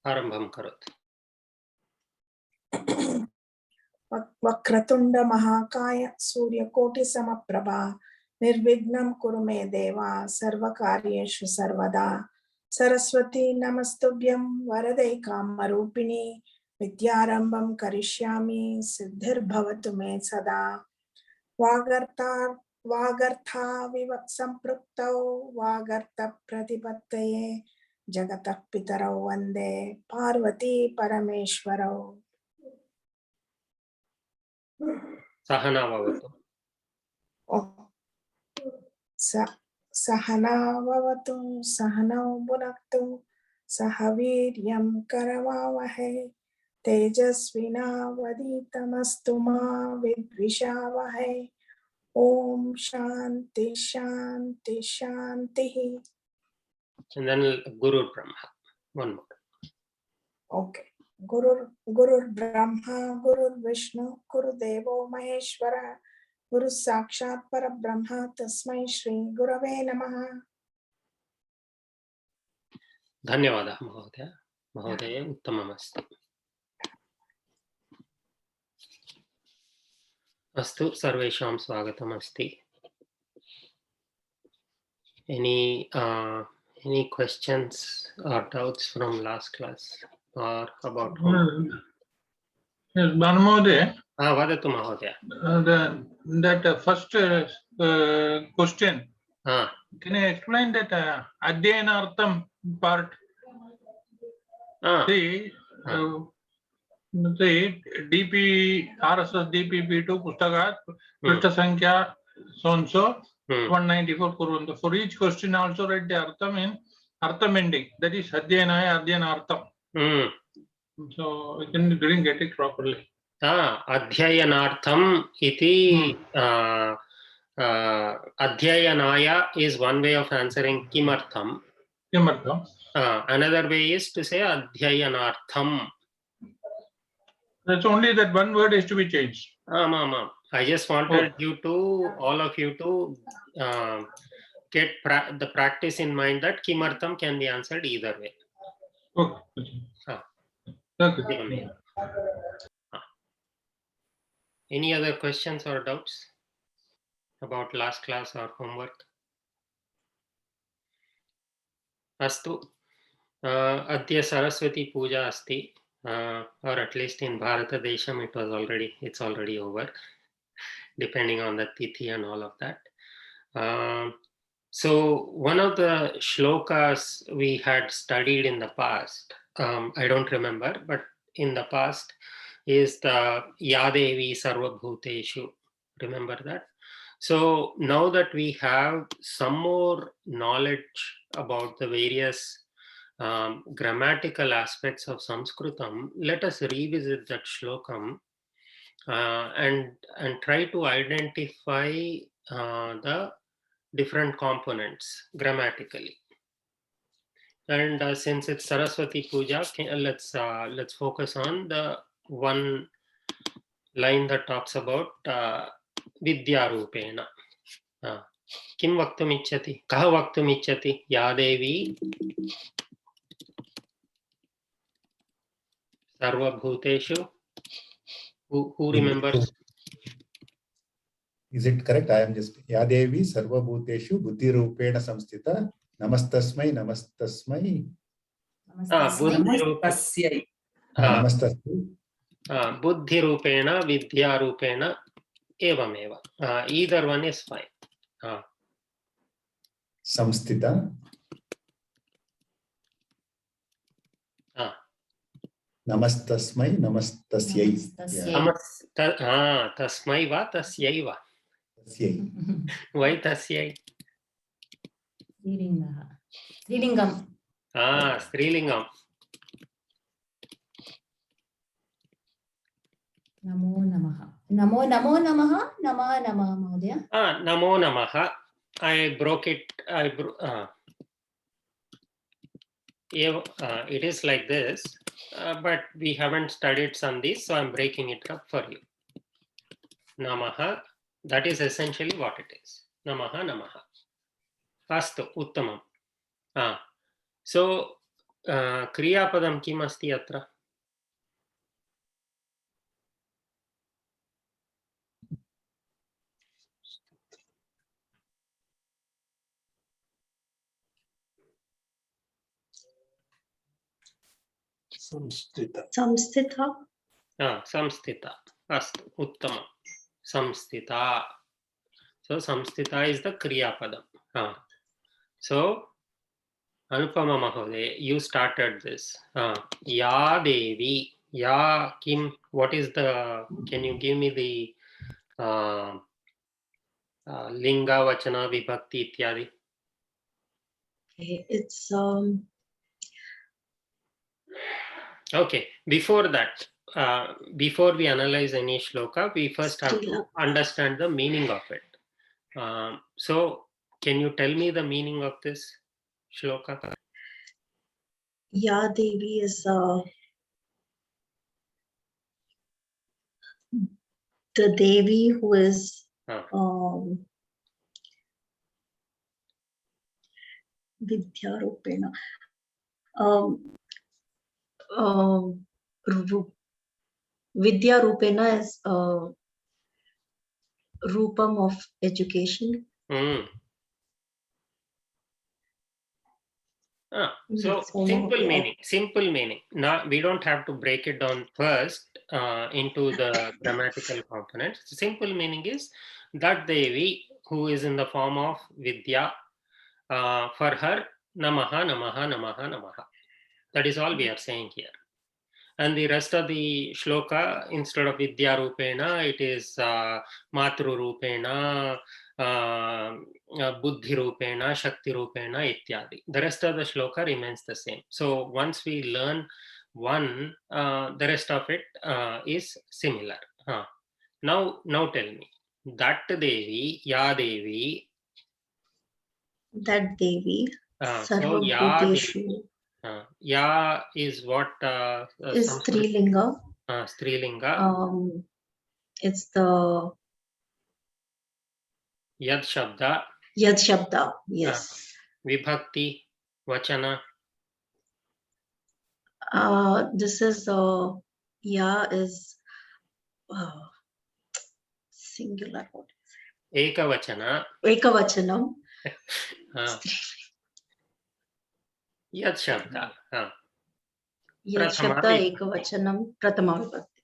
आरम्भं करोतु। वक्रतुंड महाकाय सूर्यकोटि समप्रभा निर्विघ्नं कुरु मे देवा सर्वकार्येषु सर्वदा। सरस्वती नमस्तुभ्यं वरदे कामरूपिणी विद्यारंभं करिष्यामि सिद्धिर्भवतु मे सदा। वागर्थाविव सम्पृक्तौ वागर्थ प्रतिपत्तये जगतः पितरौ वन्दे पार्वती परमेश्वरौ। सहना भवतु। सहना भवतु सहनौ भुनक्तु सह वीर्यं करवावहै तेजस्विनावधीतमस्तु मा विद्विषावहै। ओम शांति शांति शांति। And then Guru Brahma. One more. Okay. Gurur Brahma, Gurur Vishnu, Guru Devo Maheshwara, Guru Sakshat Parabrahma, Tasmai Shri Gurave Namaha. धन्यवादः महोदय। महोदय उत्तममस्ति। अस्तु, सर्वेषां स्वागतमस्ति। Any questions or doubts from last class or about Yes, Mहोदय. वदतु महोदय। That first question. Can you explain that Adhyanartham part? See, DP RSS DPP2 Pustakat Prishta Sankhya so and so 194 Kurvanta. For each question also write the Artham in Artham ending. That is Adhyanaya Adhyanartham. So I didn't get it properly. Adhyayanartham iti Adhyayanaya is one way of answering Kimartham. Kimartham. Another way is to say Adhyayanartham. That's only that one word is to be changed. I just wanted all of you to get the practice in mind that Kimartham can be answered either way. Okay. Any other questions or doubts about last class or homework? Astu. Adya Saraswati Puja asti, or at least in Bharata Desham it's already over, depending on the tithi and all of that. So one of the shlokas we had studied in the past, I don't remember, but in the past is the Yadevi Sarvabhuteshu. Remember that? So now that we have some more knowledge about the various grammatical aspects of Sanskritam, let us revisit that shlokam and try to identify the different components grammatically. And since it's Saraswati Puja, let's focus on the one line that talks about Vidya Rupena. Kim vaktum ichchati? Kah vaktum ichchati? Ya Devi Sarva Bhuteshu. Who remembers? Is it correct? I am just Yadevi Sarva Bhuteshu Buddhi Rupena Samstita Namastasmai Namastasmai. Buddhi Buddhi Rupena Vidya Rupena Evameva. Either one is fine. Samstita. Namastasmai Namastasyai. Tasmai va tasyai va. Why tasyai? Strilingam. Strilingam. Namo namaha. Namo namaha. Namaha Mahodaya. Namo namaha. I broke it. It is like this, but we haven't studied Sandhis, so I'm breaking it up for you. Namaha, that is essentially what it is. Namaha, Namaha. Astu, Uttamam. So क्रियापदं किम् अस्ति अत्र? संस्थिता संस्थिता अस्तु उत्तमं संस्थिता. So samstita is the kriya padam. So Anupama Mahoday, you started this. Ya Devi, Ya Kim. What is the? Can you give me the linga, vachana, vibhakti, ityadi? It's Okay. Before that, before we analyze any shloka, we first have to Srila. understand the meaning of it. So, can you tell me the meaning of this shloka? Ya Devi is the Devi who is Vidya Rupena. Vidya Rupena is Rupam of education. So simple meaning. Now we don't have to break it down first into the grammatical components. Simple meaning is that Devi who is in the form of Vidya, for her Namaha, Namaha, Namaha, Namaha. That is all we are saying here. And the rest of the shloka, instead of Vidya Rupena, it is Matru Rupena, Buddhi Rupena, Shakti Rupena, ityadi. The rest of the shloka remains the same. So once we learn one, the rest of it is similar. Now tell me, that Devi, Ya Devi. That Devi, So Ya Sarvabhuteshu. Ya is what? Is Strilinga. Strilinga. It's the Yad Shabda. Yad Shabda, yes. Vibhakti, Vachana. This is Ya is singular. Ekavachana. Ekavachanam. Yad Shabda. Yad Shabda Ekavachanam Pratama Vibhakti.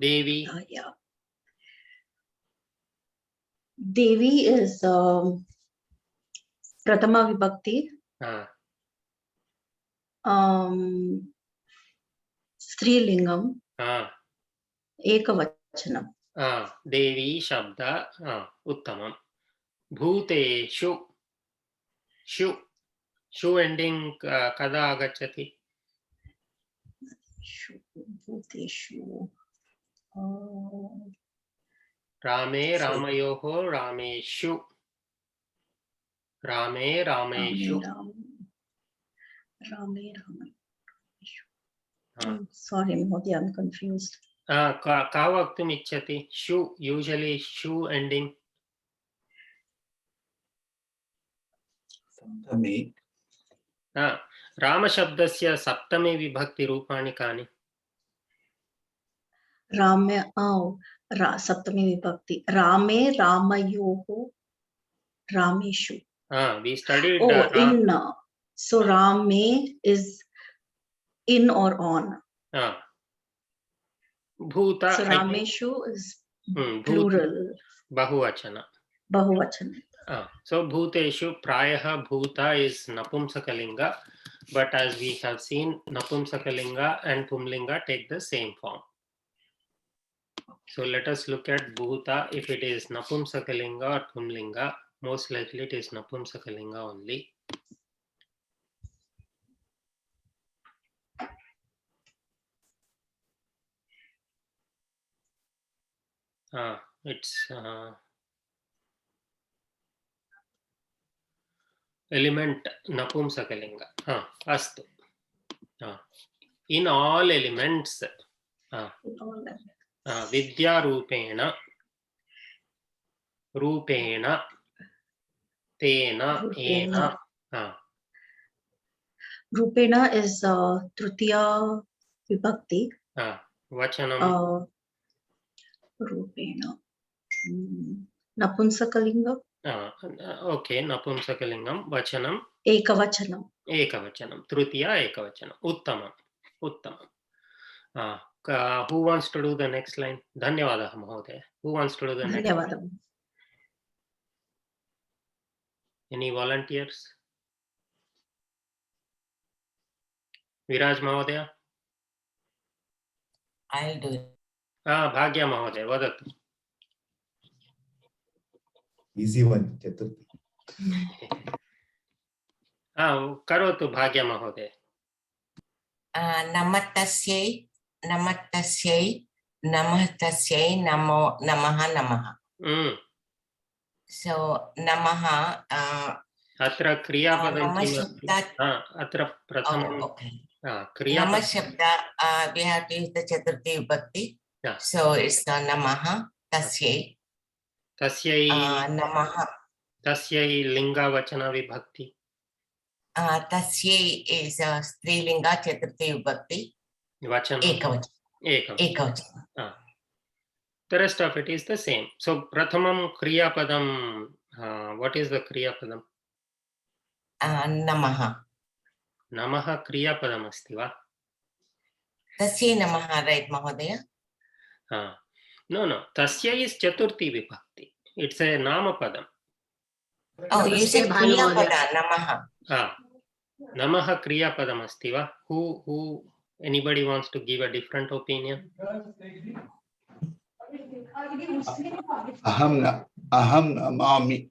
Devi. Yeah. Devi is Pratama Vibhakti. Strilingam. Ekavachanam. Devi Shabda. Uttamam. Bhuteshu. Shu ending kada agachati? Bhuteshu. Rame Ramayoho Rameshu. Rame Rameshu. Rame. Sorry, Modi, I'm confused. Ka vaktum ichchati? Shu, usually shu ending. सप्तमी रामशब्दस्य सप्तमे विभक्ति रूपाणि कानि? Rame, Saptami Vibhakti. Rame, Ramayoho, Rameshu. We studied. So Rame is in or on. Bhuta. So Rameshu is plural. Bahuvachana. So Bhuteshu Prayaha Bhuta is Napumsakalinga, but as we have seen, Napumsakalinga and Pumlinga take the same form. So let us look at Bhuta. If it is Napumsakalinga or Pumlinga, most likely it is Napumsakalinga only. It's element Napumsakalinga. Astu. In all elements, Vidya Rupena, Tena, Ena. Rupena is Tritiya Vibhakti. Vachanam. Rupena. Napunsakalinga. Okay, Napumsakalingam. Vachanam. Ekavachanam. Ekavachanam. Trutiya Ekavachanam. Uttamam. Uttamam. Who wants to do the next line? Dhanyavadaha Mahodaya. Who wants to do the next line? Dhanyavadam. Any volunteers? Viraj Mahodaya? I'll do it. Bhagya Mahodaya, vadatu. Easy one, Chaturthi. Karotu Bhagya Mahodaya. Namastasyai, namastasyai, namastasyai, namaha. So, namaha. Atra Kriyapadam Namashabda. Atra Prathamam. Okay. Kriyapadam. Namashabda, we have to use the Chaturthi Vibhakti. Yeah. So, it's namaha, tasyai. Tasyai. Namaha. Tasyai Linga Vachana Vibhakti. Tasyai is Strilinga Chaturthi Vibhakti. Vachana. Ekavachana. The rest of it is the same. So Prathamam Kriyapadam. What is the Kriyapadam? Namaha. Namaha Kriyapadam asti va? Tasya namaha, right, Mahodaya? No. Tasya is Chaturthi Vibhakti. It's a Namapadam. Oh, you said Kriyapada, namaha. Namaha Kriyapadam asti va? Who anybody wants to give a different opinion? Aham namami.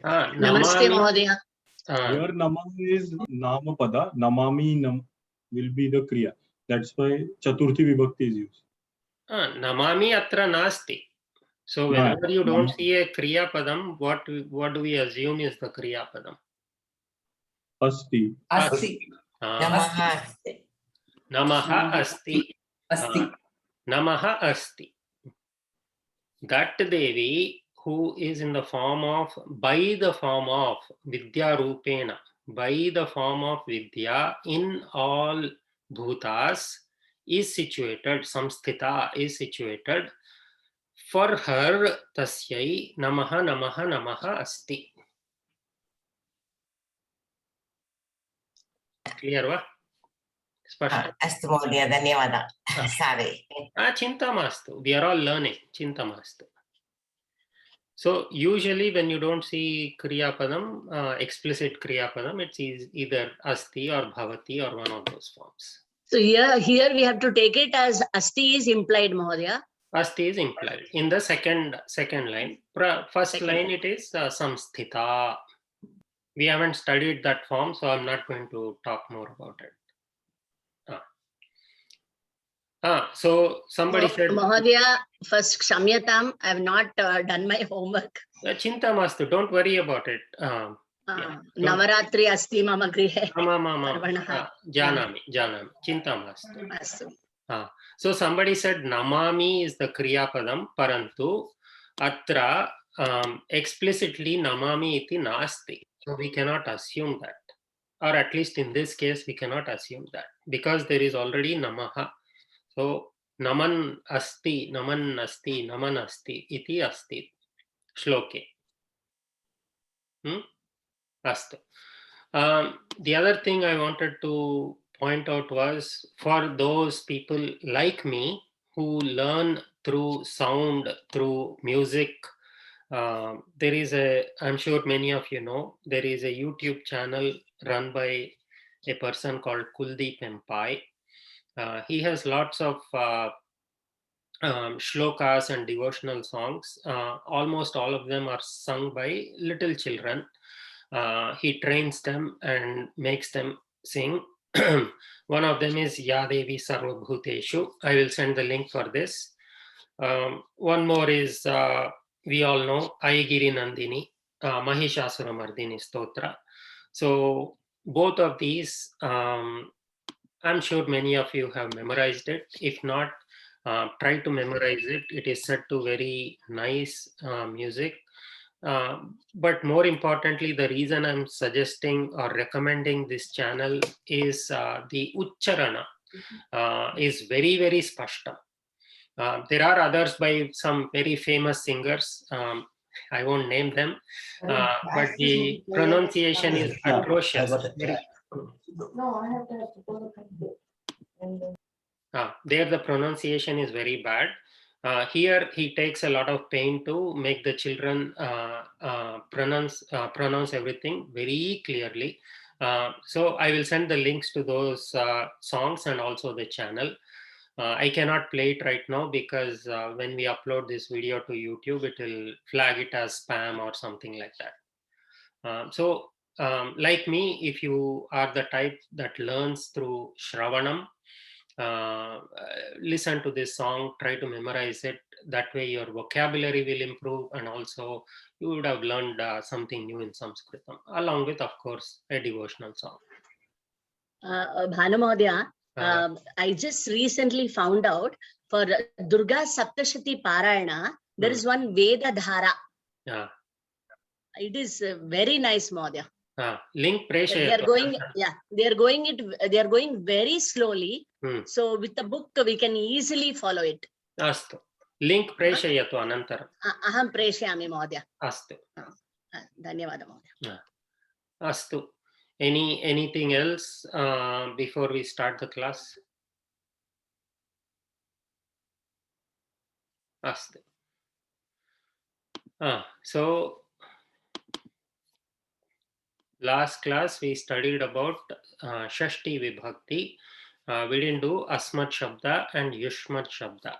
Namaste Mahodaya. Here namami is namapada, namami will be the kriya. That's why Chaturthi Vibhakti is used. Namami atra nasti. So whenever you don't see a Kriya Padam, what do we assume is the Kriya Padam? Asti. Namaha. Namaha asti. Namaha asti. That Devi who is in the form of, by the form of Vidya Rupena, by the form of Vidya in all bhutas is situated, samsthita is situated. For her, tasyai namaha asti. Clear va? Spashta. Astu Mahodaya, dhanyavada. Sorry. Chinta mastu. We are all learning. Chinta mastu. So usually when you don't see Kriya Padam, explicit Kriya Padam, it's either asti or bhavati or one of those forms. So here we have to take it as asti is implied, Mahodaya. Asti is implied in the second line. First line it is samsthita. We haven't studied that form, so I'm not going to talk more about it. So somebody said, Mahodaya, first Kshamyatam, I have not done my homework. Chinta mastu, don't worry about it. Navaratri asti mama grihe. Janami. Chinta mastu. So somebody said namami is the Kriya Padam, parantu atra explicitly namami iti nasti. So we cannot assume that. Or at least in this case, we cannot assume that. Because there is already namaha. So naman asti iti asti shloke. Astu. The other thing I wanted to point out was for those people like me who learn through sound, through music, there is I'm sure many of you know, there is a YouTube channel run by a person called Kuldeep Empai. He has lots of shlokas and devotional songs. Almost all of them are sung by little children. He trains them and makes them sing. One of them is Ya Devi Sarva Bhuteshu. I will send the link for this. One more is, we all know, Aigiri Nandini, Mahishasura Mardini Stotra. So both of these, I'm sure many of you have memorized it. If not, try to memorize it. It is set to very nice music. But more importantly, the reason I'm suggesting or recommending this channel is the Uchcharana is very, very spashta. There are others by some very famous singers. I won't name them, but the pronunciation is atrocious. No, I have to go There the pronunciation is very bad. Here he takes a lot of pain to make the children pronounce everything very clearly. So I will send the links to those songs and also the channel. I cannot play it right now because when we upload this video to YouTube, it will flag it as spam or something like that. Like me, if you are the type that learns through Shravanam, listen to this song, try to memorize it. That way your vocabulary will improve, and also you would have learned something new in Sanskritam, along with, of course, a devotional song. Bhanu Mahodaya, I just recently found out for Durga Saptashati Parayana, there is one Veda Dhara. It is very nice, Mahodaya. Link pressure. They are going very slowly. So with the book we can easily follow it. Astu. Link preshayatu anantaram. Aham preshayami, Mahodaya. Astu. Dhanyavada, Mahodaya. Astu. Anything else before we start the class? Astu. So last class we studied about Shashti Vibhakti. We didn't do Asmat Shabda and Yushmat Shabda.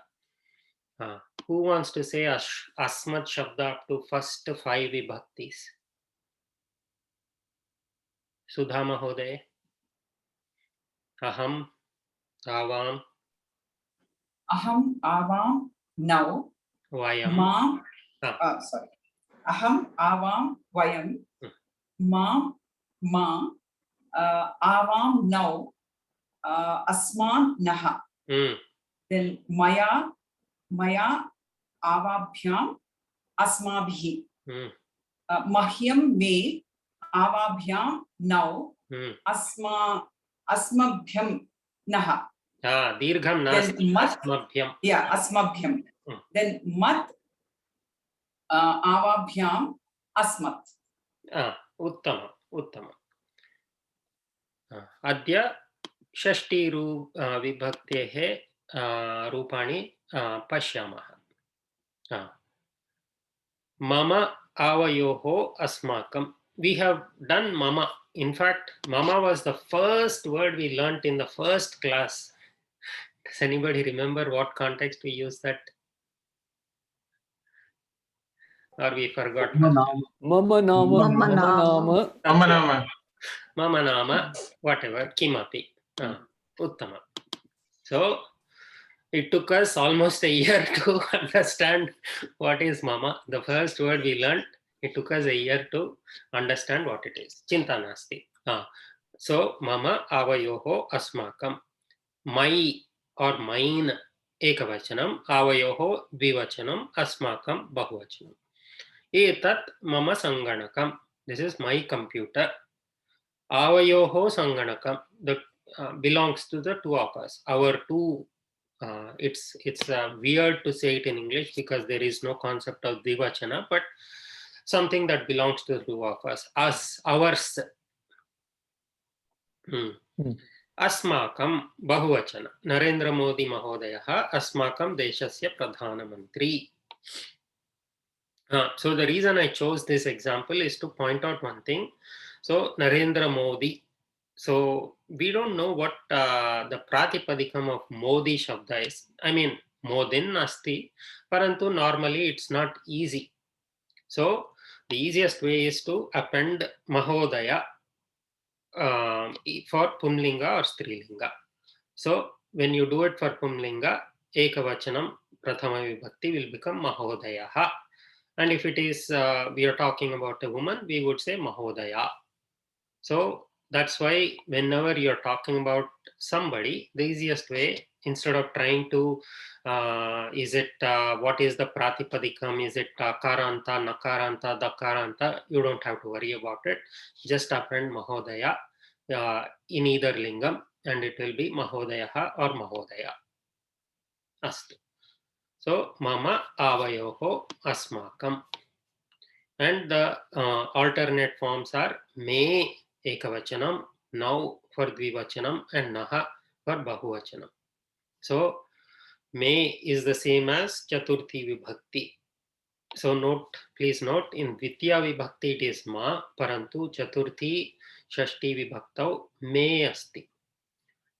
Who wants to say Asmat Shabda up to first 5 Vibhaktis? Sudha Mahoday. Aham, Avam. Aham, Avam, now. Vayam. Mam, sorry. Aham, Avam, Vayam. Mam, Ma. Avam, now. Asman, Naha. Then Maya, Avabhyam, Asmabhi. Mahyam, Me. Avabhyam, now. Asmabhyam, Naha. Dirgham nasti. Asmabhyam. Yeah, Asmabhyam. Then Mat, Avabhyam, Asmat. Uttama. Adya Shashti Vibhaktehe Rupani Pashyamaha. Mama Avayoho Asmakam. We have done Mama. In fact, Mama was the first word we learnt in the first class. Does anybody remember what context we used that? Or we forgot? Mama Nama, whatever, Kimapi. Uttama. So it took us almost a year to understand what is Mama. The first word we learned, it took us a year to understand what it is. Chinta nasti. So Mama Avayoho Asmakam. My or mine Ekavachanam, Avayoho Dvivachanam, Asmakam Bahuvachanam. Etat Mama Sanganakam. This is my computer. Avayoho Sanganakam. That belongs to the two of us. Our two. It's weird to say it in English because there is no concept of Dvivachana, but something that belongs to the two of us. Us, ours. Asmakam Bahuvachana. Narendra Modi Mahodayaha Asmakam Deshasya Pradhana Mantri. So the reason I chose this example is to point out one thing. So Narendra Modi. So we don't know what the Pratipadikam of Modi Shabda is. I mean, Modin Asti, Parantu normally it's not easy. So the easiest way is to append Mahodaya for Pumlinga or Strilinga. So when you do it for Pumlinga, Ekavachanam Prathama Vibhakti will become Mahodayaha. And if it is, we are talking about a woman, we would say Mahodaya. So that's why whenever you're talking about somebody, the easiest way instead of trying to is it what is the pratipadikam, is it karanta, nakaranta, dakaranta, you don't have to worry about it. Just append mahodaya in either lingam and it will be mahodayaha or mahodaya. Astu. So mama avayoho asmakam. And the alternate forms are me ekavachanam, now for dvivachanam, and naha for bahuvachanam. So me is the same as chaturthi vibhakti. So note, please note, in dvitiya vibhakti it is ma, parantu chaturthi shashti vibhaktau me asti.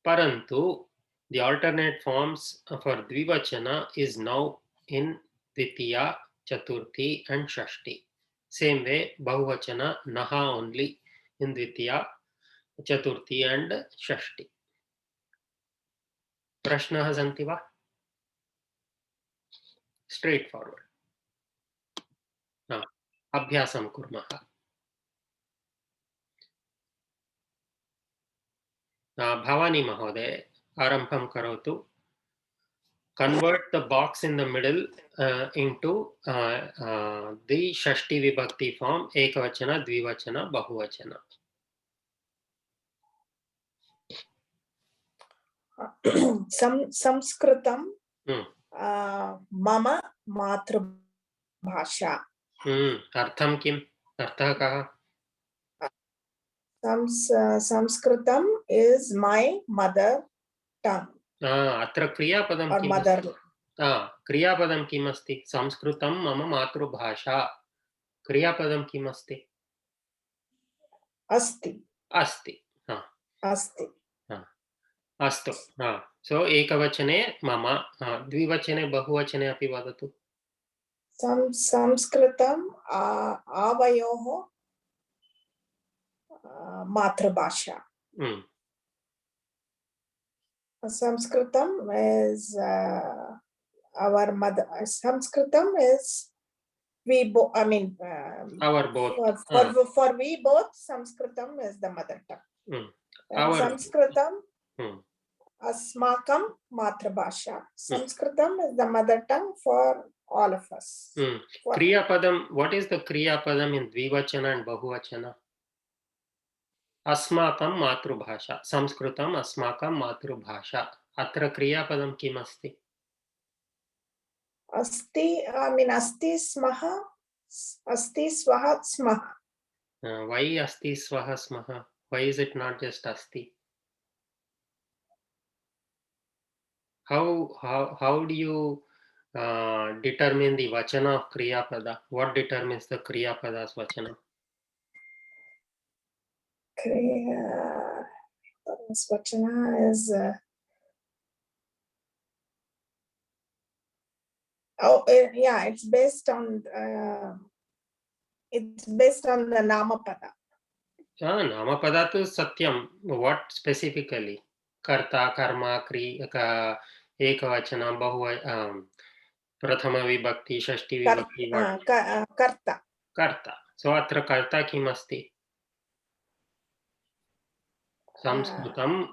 Parantu the alternate forms for dvivachana is now in dvitiya, chaturthi and shashti. Same way, bahuvachana naha only in dvitiya, chaturthi and shashti. Prashnaha santi va? Straightforward. Abhyasam kurmaha. Bhavani Mahoday, arambham karotu. Convert the box in the middle into the shashti vibhakti form, ekavachana, dvivachana, bahuvachana. Samskritam mama matrabhasha. Artham kim? Artha kaha? Sanskritam is my mother tongue. Atra kriyapadam or kim? mother. Kriyapadam kim asti? Sanskritam mama matrubhasha. Kriyapadam kim asti? Asti. Asti. Asti. Astu. So ekavachane mama, dvivachane bahuvachane api vadatu. Sanskritam avayoho matrabhasha. Sanskritam is our mother. Sanskritam is we both. I mean, our both. For we both, Sanskritam is the mother tongue. Sanskritam asmakam matrabhasha. Sanskritam is the mother tongue for all of us. Kriyapadam. What is the kriyapadam in dvivachana and bahuvachana? Asmakam matrubhasha. Sanskritam asmakam matrubhasha. Atra kriyapadam kim asti? Asti, I mean, asti smaha, asti swaha smaha. Why asti swaha smaha? Why is it not just asti? How do you determine the vachana of kriyapada? What determines the kriyapada's vachana? Kriyapada's vachana is it's based on the namapada. Namapada to satyam. What specifically? Karta, karma, kriya, ekavachana, bahuva, prathama vibhakti, shashti vibhakti. Karta. Karta. So atra karta kim asti? Sanskritam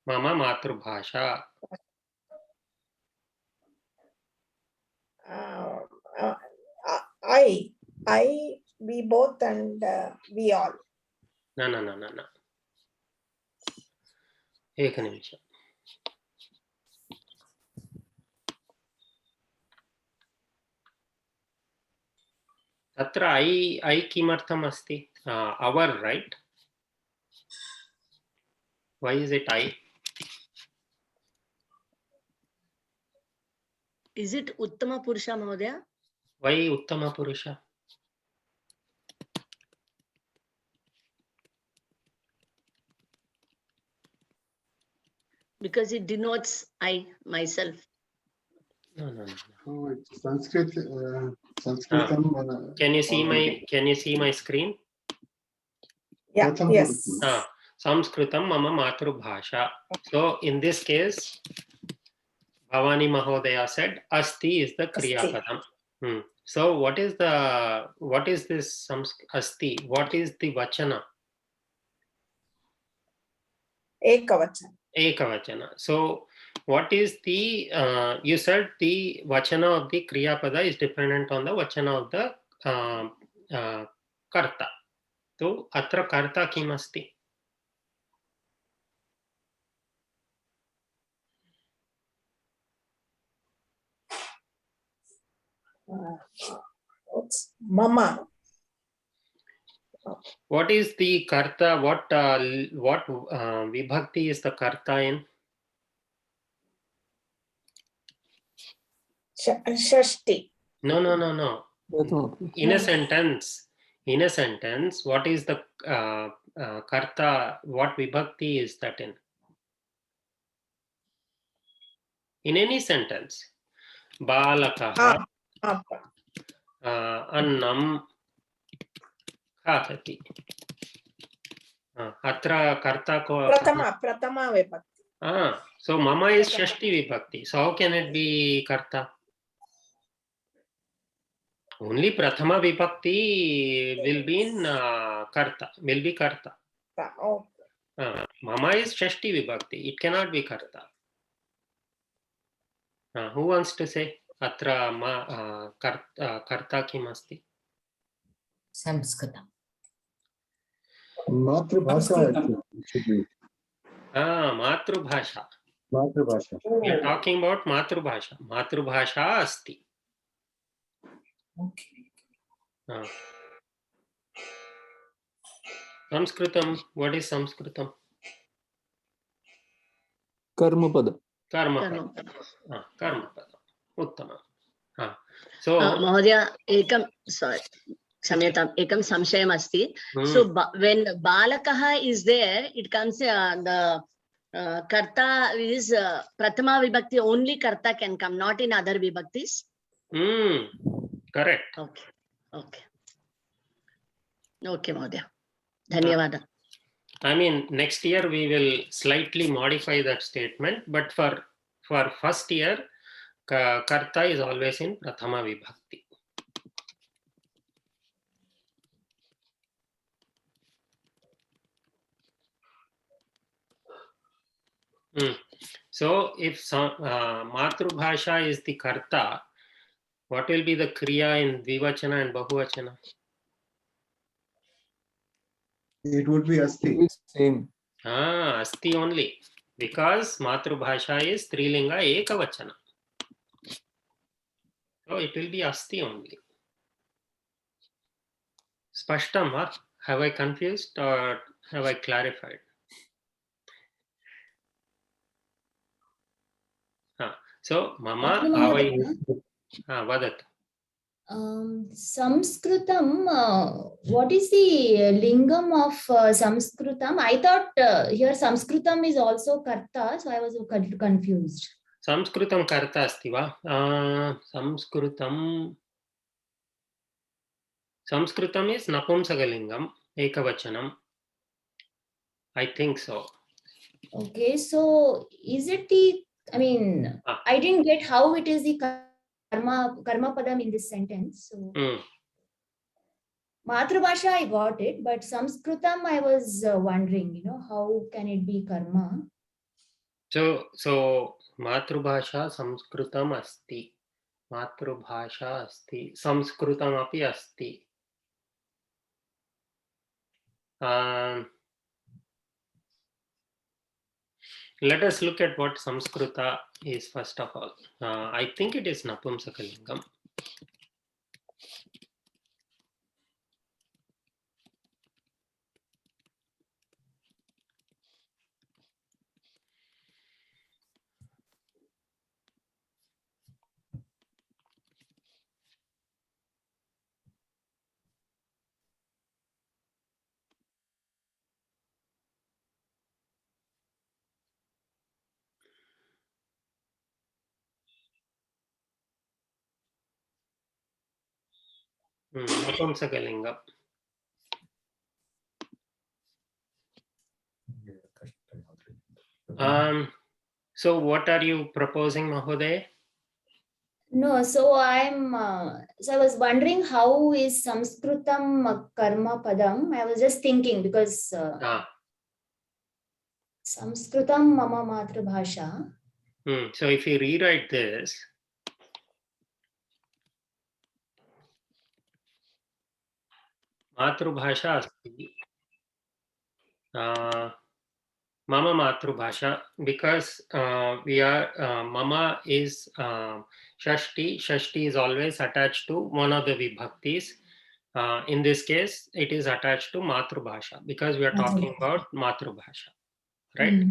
mama matrubhasha. I, we both and we all. No. Eka nimisha. Tatra I kimartham asti? Our, right? Why is it I? Is it Uttama Purusha, Mahodaya? Why Uttama Purusha? Because it denotes I, myself. No. Oh, it's Sanskrit. Sanskritam. Can you see my screen? Yeah. Yes. Sanskritam mama matrubhasha. So in this case, Bhavani Mahodaya said asti is the kriyapadam. So what is this asti? What is the vachana? Ekavachana. Ekavachana. So what is the, you said the vachana of the Kriya Pada is dependent on the vachana of the Karta. So, atra Karta kim asti? Mama. What is the Karta? What vibhakti is the Karta in? Shashti. No. In a sentence, what is the Karta? What vibhakti is that in? In any sentence, Balakaha, Annam Khakati. Atra Karta ko. Pratama vibhakti. So Mama is Shashti vibhakti. So how can it be Karta? Only Prathama vibhakti will be in Karta. Will be Karta. Mama is Shashti vibhakti. It cannot be Karta. Who wants to say? Atra Karta kim asti? Sanskritam. Matrubhasha. Matrubhasha. Matrubhasha. We are talking about Matrubhasha. Matrubhasha asti. Okay. Sanskritam. What is Sanskritam? Karmapada. Karmapada. Karmapada. Uttama. So, Mahodaya, Samyatam, ekam samshayam asti. So when Balakaha is there, it comes the Karta is Prathama vibhakti, only Karta can come, not in other vibhaktis. Correct. Okay, Mahodaya. Dhanyavada. I mean, next year we will slightly modify that statement, but for first year, Karta is always in Prathama vibhakti. So, if Matrubhasha is the Karta, what will be the Kriya in Dvivachana and Bahuvachana? It would be Asti. Same. Asti only. Because Matrubhasha is Strilinga Ekavachana. So it will be Asti only. Spashtam, huh? Have I confused or have I clarified? So, Mama, Vadat. Sanskritam, what is the lingam of Sanskritam? I thought here Sanskritam is also Karta, so I was confused. Sanskritam Karta asti va? Sanskritam is Napumsakalingam, Ekavachanam. I think so. Okay, so is it the, I mean, I didn't get how it is the karma padam in this sentence. So Matrubhasha I got it, but Sanskritam I was wondering, how can it be karma? So Matrubhasha Sanskritam asti. Matrubhasha asti. Sanskritam api asti. Let us look at what Samskrita is first of all. I think it is Napumsakalingam. Napumsakalingam. So what are you proposing, Mahoday? No, so I was wondering how is Sanskritam karma padam. I was just thinking because Sanskritam mama matrabhasha. So if you rewrite this, मातृभाषा अस्ति, mama matrubhasha, because we are mama is shashti. Shashti is always attached to one of the vibhaktis. In this case, it is attached to matrubhasha because we are talking about matrubhasha, right?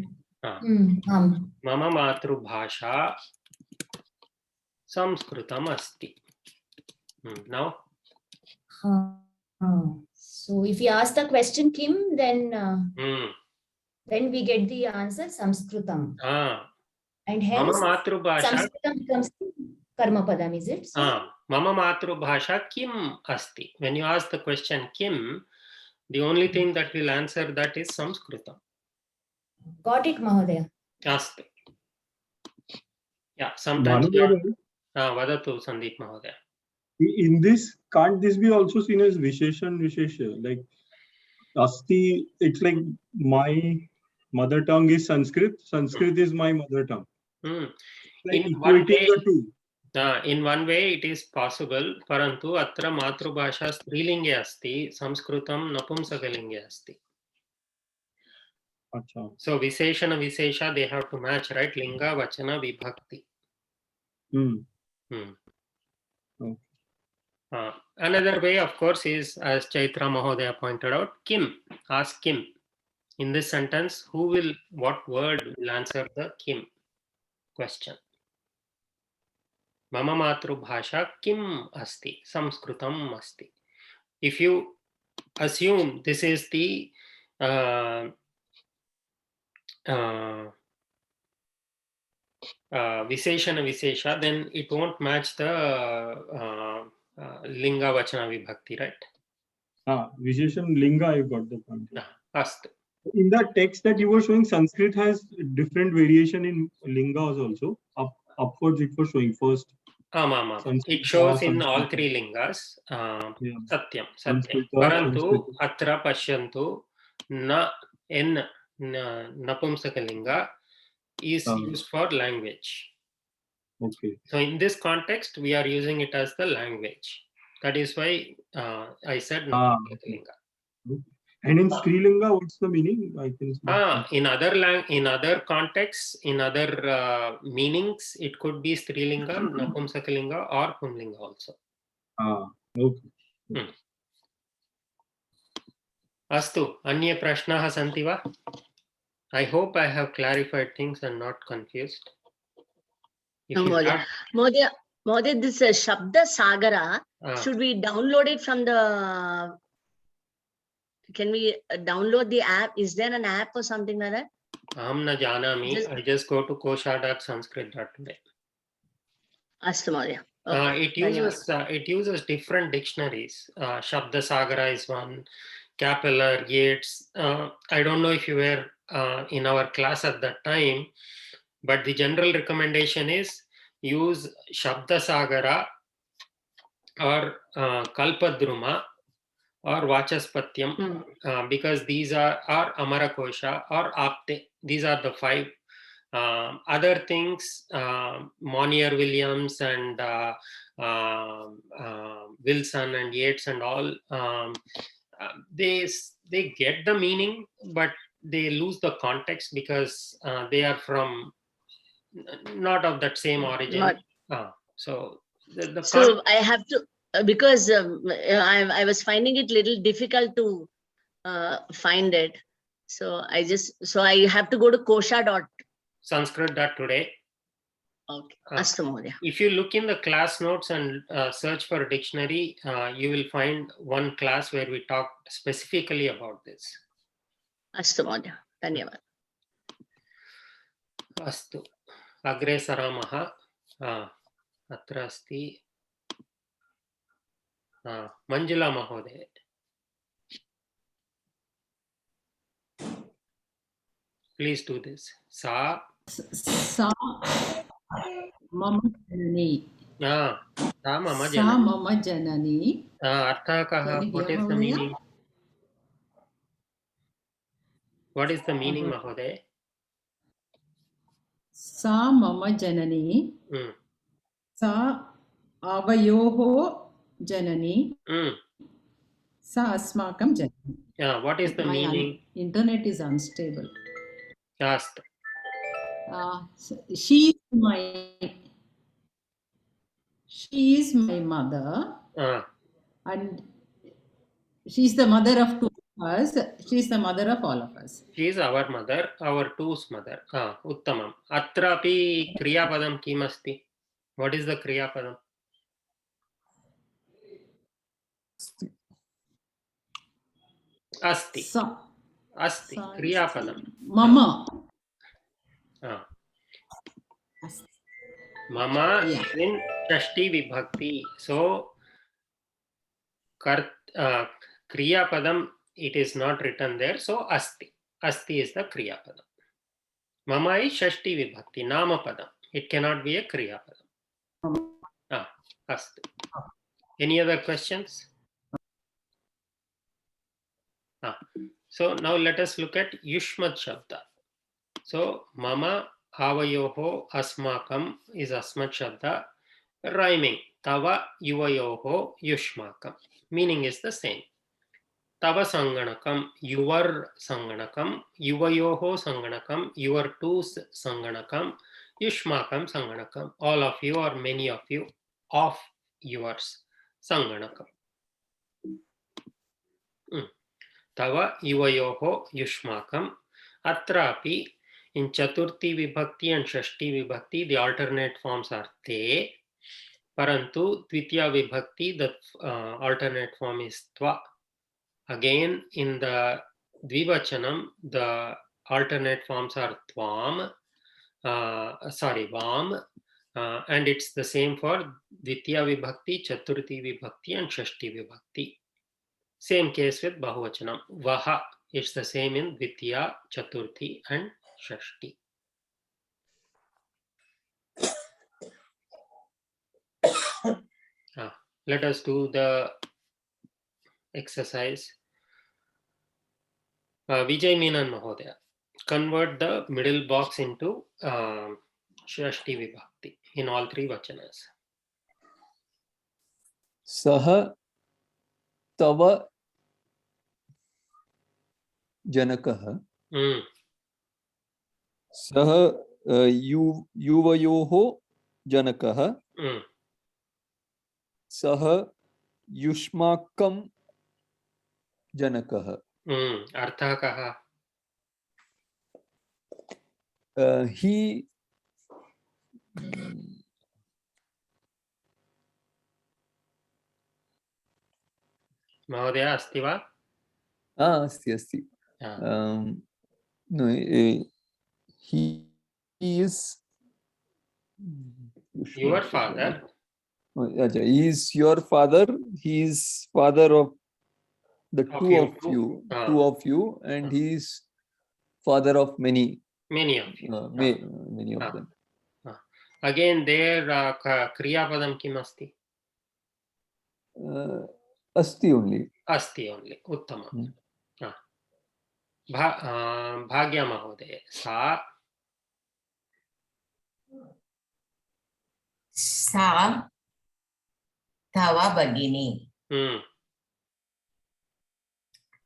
Mama matrubhasha samskritam asti. Now. So if you ask the question Kim, then we get the answer Samskritam. And hence Mama matrubhasha Samskritam becomes karma padam, is it? So, Mama matrubhasha kim asti. When you ask the question Kim, the only thing that will answer that is Samskritam. Got it, Mahodaya. Asti. Yeah, sometimes. Vadatu Sandeep Mahodaya. In this, can't this be also seen as Visheshan Vishesha? Like Asti, it's like my mother tongue is Sanskrit. Sanskrit is my mother tongue. Like In one way, the two. In one way it is possible. Parantu atra matrubhasha strilinge asti, Samskritam napumsakalinge asti. Achha. So Visheshana Vishesha, they have to match, right? Linga, Vachana, Vibhakti. Okay. Another way, of course, is, as Chaitra Mahodaya pointed out, Kim. Ask Kim. In this sentence, what word will answer the Kim question? Mama matrubhasha Kim asti, Samskritam asti. If you assume this is the Visheshana Vishesha, then it won't match the Linga Vachana Vibhakti, right? Visheshan Linga, I got the point. Astu. In the text that you were showing, Sanskrit has different variation in Lingas also. Upwards it was showing first. It shows in all three lingas. Satyam. Parantu atra pashyantu na in napumsakalinga is used for language. Okay. So in this context, we are using it as the language. That is why I said napumsakalinga. And in Strilinga, what's the meaning? I can see. In other contexts, in other meanings, it could be Strilinga, Napumsakalinga, or Pumlinga also. Okay. Astu, anye prashnaha santi va? I hope I have clarified things and not confused. Mahodaya, this Shabda Sagara, should we download it from the... Can we download the app? Is there an app or something like that? Aham na janami. I just go to kosha.sanskrit.today. Astu Mahodaya. It uses different dictionaries. Shabda Sagara is one. Capeller, Yates. I don't know if you were in our class at that time, but the general recommendation is use Shabda Sagara or Kalpadruma or Vachaspatyam, because these are Amarakosha or Apte. These are the 5. Other things, Monier Williams and Wilson and Yates and all, they get the meaning, but they lose the context because they are from not of that same origin. So I have to, because I was finding it little difficult to find it. So I have to go to kosha.sanskrit.today. Okay. Astu Mahodaya. If you look in the class notes and search for a dictionary, you will find one class where we talked specifically about this. Astu Mahodaya. Dhanyavad. Astu. Agre saramaha. Atra asti. Manjula Mahodaya. Please do this. Sa mama janani. Sa mama janani. Sa mama janani. Artha kaha. What is the meaning? What is the meaning, Mahodaya? सा मम जननी, Mm. सा आवयोः जननी, Mm. सा अस्माकं जननी. Yeah, what is the My meaning? internet is unstable. Asked. She is my mother, and she is the mother of two of us. She is the mother of all of us. She is our mother, our two's mother. Uttamam. Atrapi kriyapadam kim asti? What is the kriyapadam? Asti. Asti. Kriyapadam. Mama. Mama in Shashti Vibhakti. So, kriyapadam, it is not written there. So, asti. Asti is the kriyapadam. Mama is Shashti Vibhakti, Namapadam. It cannot be a kriyapadam. Asti. Any other questions? So, now let us look at Yushmat Shabda. So, Mama Avayoho Asmakam is Asmat Shabda, rhyming. Tava Yuvayoho Yushmakam. Meaning is the same. Tava Sanganakam, your Sanganakam, Yuvayoho Sanganakam, your two's Sanganakam, Yushmakam Sanganakam. All of you or many of you of yours Sanganakam. Tava Yuvayoho Yushmakam. Atrapi. In Chaturthi Vibhakti and Shashti Vibhakti, the alternate forms are te. Parantu Dvitiya Vibhakti, the alternate form is tva. Again, in the Dvivachanam, the alternate forms are tvam, vam, and it's the same for Dvitiya Vibhakti, Chaturthi Vibhakti, and Shashti Vibhakti. Same case with Bahuvachanam. Vaha, it's the same in Dvitiya, Chaturthi, and Shashti. Let us do the exercise. Vijay Menon Mahodaya, convert the middle box into Shashti Vibhakti in all three vachanas. Saha tava janakaha. Saha yuvayoho janakaha. Saha yushmakam janakaha. Artha kaha. He Mahodaya asti va? Asti. No, he is your father. He is your father. He is father of the two of you, and he is father of many. Many of you. Many of them. Again, there kriyapadam kim asti? Asti only. Asti only. Uttamam. Bhagya Mahodaya. Sa tava bagini.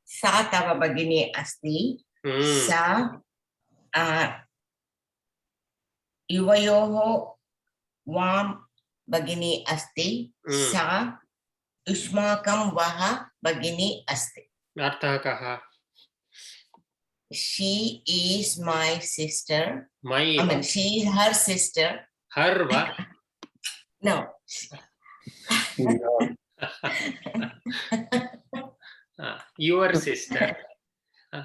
Sa tava bagini asti. Sa yuvayoho vam bagini asti. Sa yushmakam vaha bagini asti. Artha kaha? She is my sister. She is her sister. Her va? No. Your sister.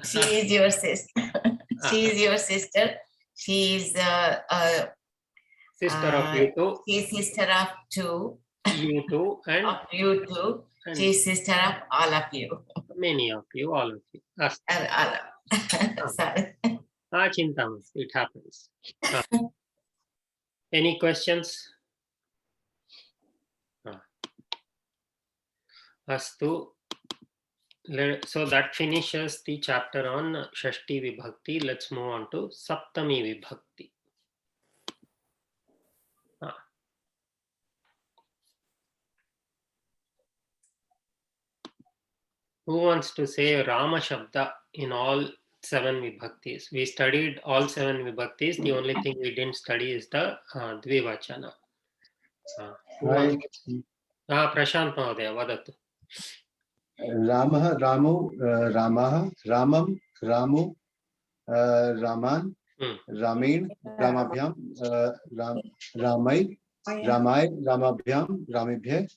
She is your sister. She is your sister. She is sister of you two. She is sister of two. You two and of you two. She is sister of all of you. Many of you, all of you. Sorry. Chintamasti, it happens. Any questions? Astu. So that finishes the chapter on Shashti Vibhakti. Let's move on to Saptami Vibhakti. Who wants to say Rama Shabda in all 7 vibhaktis? We studied all 7 vibhaktis. The only thing we didn't study is the Dvivachana. Prashant Mahodaya, vadatu. Ramah, Ramo, Ramah, Ramam, Ramo, Raman, Ramin, Ramabhyam, Ramai, Ramai, Ramabhyam, Ramibhya,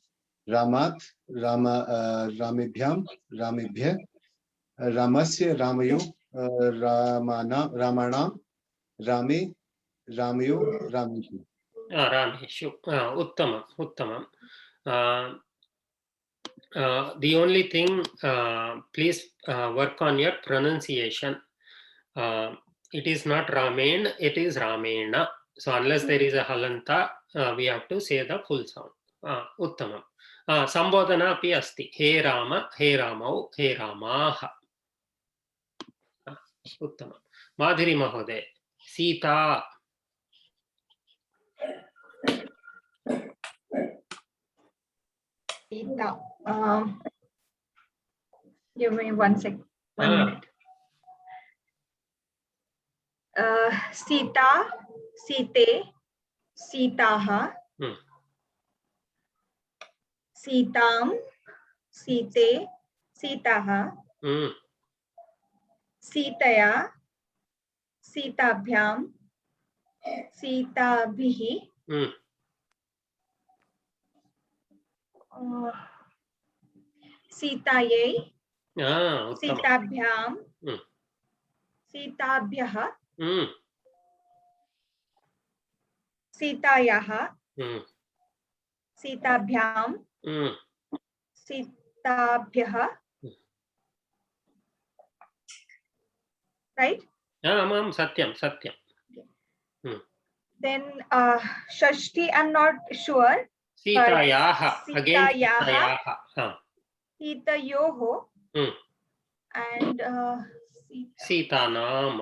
Ramat, Ramibhyam, Ramibhya, Ramasya, Ramayo, Ramanam, Rami, Ramayo, Ramishu. Rameshu. Uttamam. The only thing, please work on your pronunciation. It is not Ramen, it is Ramena. So unless there is a halanta, we have to say the full sound. Uttamam. Sambodhana api asti. He Rama, He Ramau, He Ramaha. Uttamam. Madhuri Mahode. Sita. Sita. Give me 1 second. 1 minute. Sita, Site, Sitaha. Sitam, Site, Sitaha. Sitaya, Sitabhyam, Sitabhihi. Sitaye, Sitabhyam, Sitabhyaha, Sitayaha, Sitabhyam, Sitabhyaha. Right? Satyam. Then Shashti, I'm not sure. Sitayaha. Again Sitayaha. Sitayoho. And Sitanam.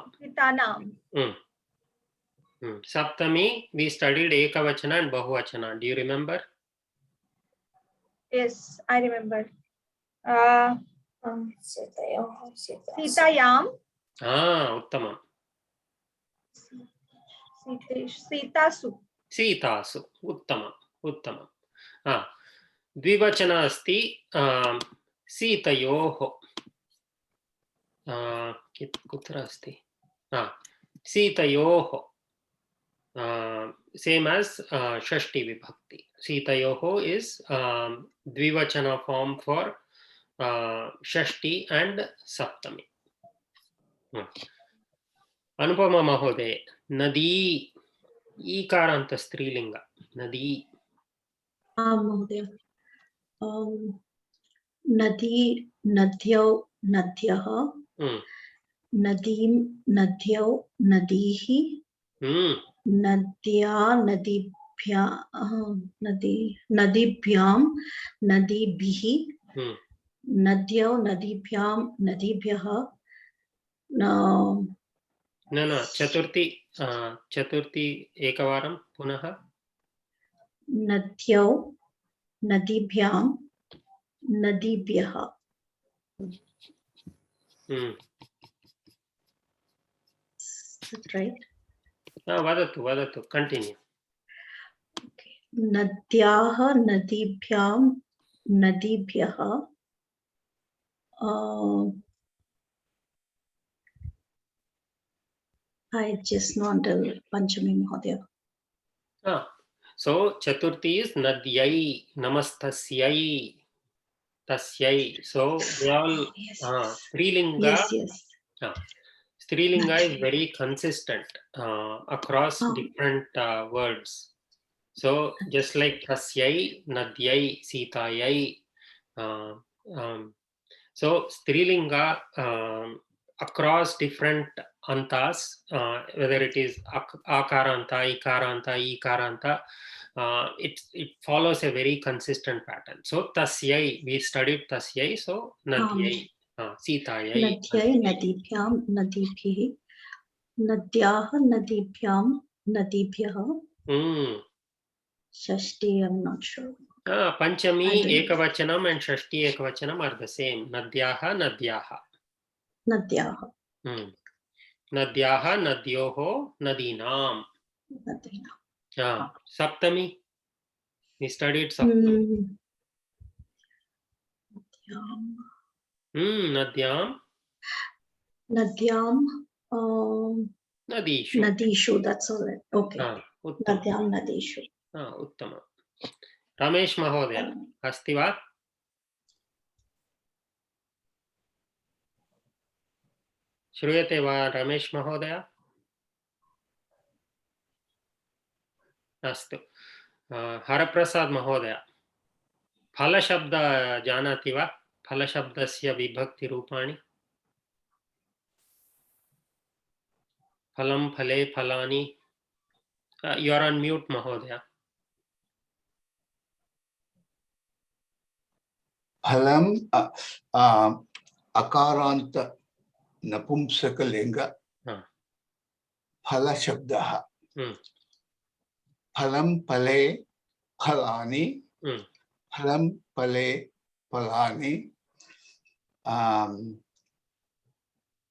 Saptami, we studied Ekavachana and Bahuvachana. Do you remember? Yes, I remember. Sitayam. Uttamam. Sitasu. Uttamam. Dvivachana asti Sitayoho. Kutra asti? Sitayoho. Same as Shashti Vibhakti. Sitayoho is Dvivachana form for Shashti and Saptami. Anupama Mahode. Nadi. Ikaranta Strilinga. Nadi. Mahodaya. Nadi, Nadyau, Nadyaha. Nadim, Nadyau, Nadihi. Nadya, Nadibhyam, Nadibihi. Nadyau, Nadibhyam, Nadibhyaha. No, Chaturthi ekavaram punaha. Nadyau, Nadibhyam, Nadibhyaha. Is that right? Vadatu. Continue. Okay. Nadyaha, Nadibhyam, Nadibhyaha. I just know until Panchami Mahodaya. So Chaturthi is Nadyai, Namastasyai, Tasyai. So they all Strilinga. Yes. Strilinga is very consistent across different words. So just like Tasyai, Nadyai, Sitayai. So Strilinga across different antas, whether it is akaranta, ikaranta, it follows a very consistent pattern. So tasyai, we studied tasyai, so nadyai, sitayai. Nadyai, nadibhyam, nadibhihi. Nadyaha, nadibhyam, nadibhyaha. Shashti, I'm not sure. Panchami Adri. ekavachanam and Shashti ekavachanam are the same. Nadyaha, nadyaha. Nadyaha. Nadyaha, nadyoho, nadinam. Nadinam. Saptami. We studied Saptami. Nadyam. Nadyam. Nadishu. Nadishu. That's all right. Okay. Uttam. Nadyam Nadishu. Uttama. Ramesh Mahodaya. Asti va? श्रूयते वा रमेश महोदय? अस्तु। हरप्रसाद महोदय, फलशब्द जानाति वा? फलशब्दस्य विभक्तिरूपाणि? फलं, फले, फलानि. You are on mute, महोदय. फलम अकारांत नपुंसकलिंग फल शब्दः फलं फले फलानि फलं फले फलानि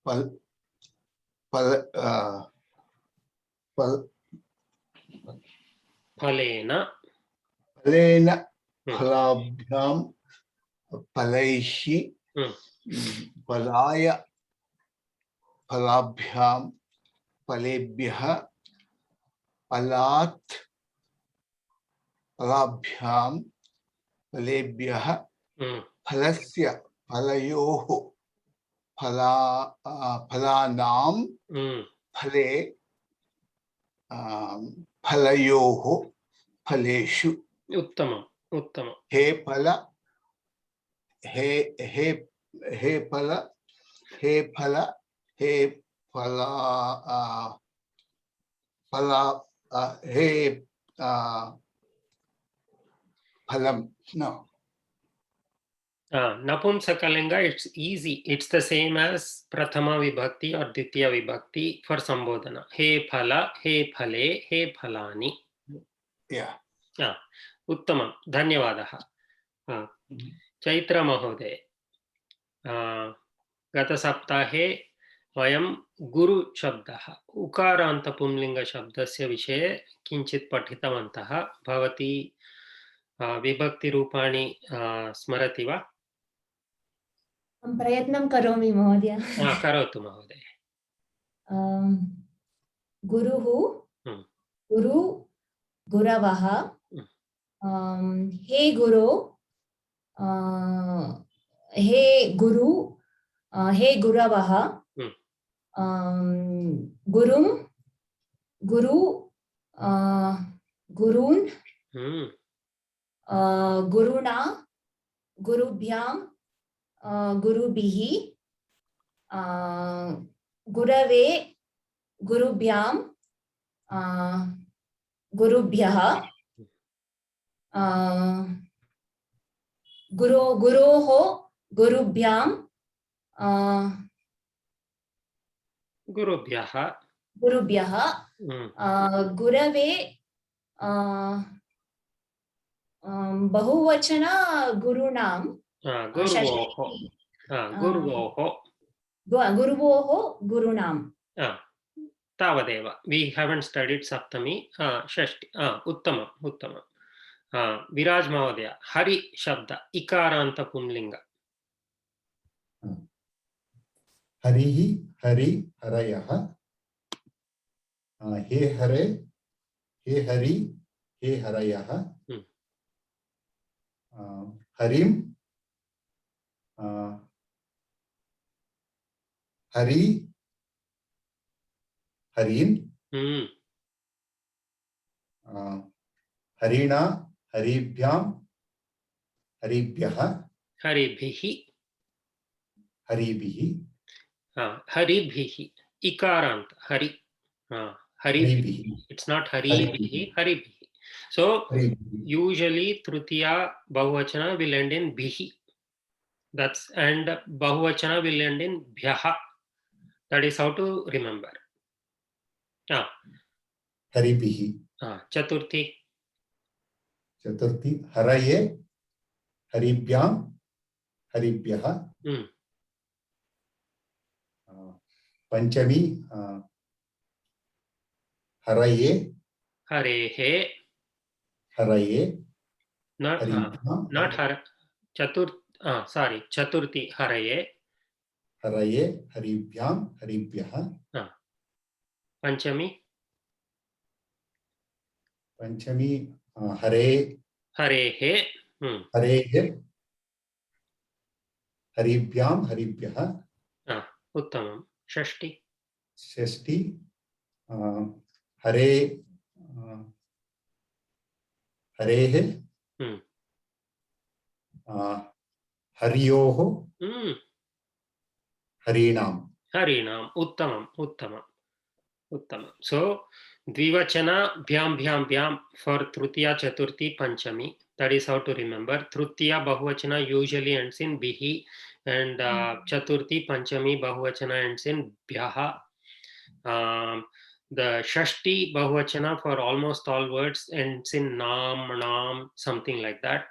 फल फल फल फलेन फलेन फलाभ्यां फलैः फलाय फलाभ्यां फलेभ्यः फलात् फलाभ्यां फलेभ्यः फलस्य फलयोः फलानां फले फलयोः फलेषु. उत्तमम् उत्तमम्. हे फल हे हे हे फल हे फल हे फला फला हे फलम. No. Napumsakalinga, it's easy. It's the same as Prathama Vibhakti or Ditya Vibhakti for Sambodhana. He phala, he phale, he phalani. Yeah. Uttamam. Dhanyavadaha. Chaitra Mahoday. Gata Saptahe Vayam Guru Shabdaha. Ukaranta Pumlinga Shabdasya Vishe Kinchit Patitavantaha. Bhavati Vibhakti Rupani Smarati va? प्रयत्नं करोमि महोदय. करोतु महोदय. गुरुः गुरु गुरवः हे गुरु हे गुरु हे गुरवः गुरुं गुरु गुरून् गुरुणा गुरुभ्यां गुरुभिः गुरवे गुरुभ्यां गुरुभ्यः गुरोः गुरुभ्यां गुरुभ्यः गुरुभ्यः गुरवे बहुवचन गुरूणां गुरुवोः गुरूणां. तावदेव. We haven't studied Saptami. Shashti. Uttamam. Uttamam. Viraj Mahodaya. Hari Shabda. Ikaranta Pumlinga. Harihi, Hari, Harayaha. He Hare, He Hari, He Harayaha. Harim, Hari, Harin, Harina, Haribhyam, Haribhyaha, Haribhihi, Haribihi, Haribhihi, Ikarant, Hari, Haribihi. It's not Haribihi, Haribihi. So usually Tritiya Bahuvachana will end in Bihi. That's and Bahuvachana will end in Bhyaha. That is how to remember. Haribihi. Chaturthi. चतुर्थी हरये हरिभ्यां हरिभ्यः पंचमी हरये हरेः हरये not हरिभ्यां not har sorry chaturthi haraye हरये हरिभ्यां हरिभ्यः panchami हरे हरेः हरेः हरिभ्यां हरिभ्यः उत्तमं षष्ठी हरे हरेः हरियोः हरीणाम् उत्तमम् so dvivachana bhyam for tritiya chaturthi panchami. That is how to remember. Tritiya bahuvachana usually ends in bihi, and chaturthi panchami bahuvachana ends in bhyaha. The shashti bahuvachana for almost all words ends in nam, something like that.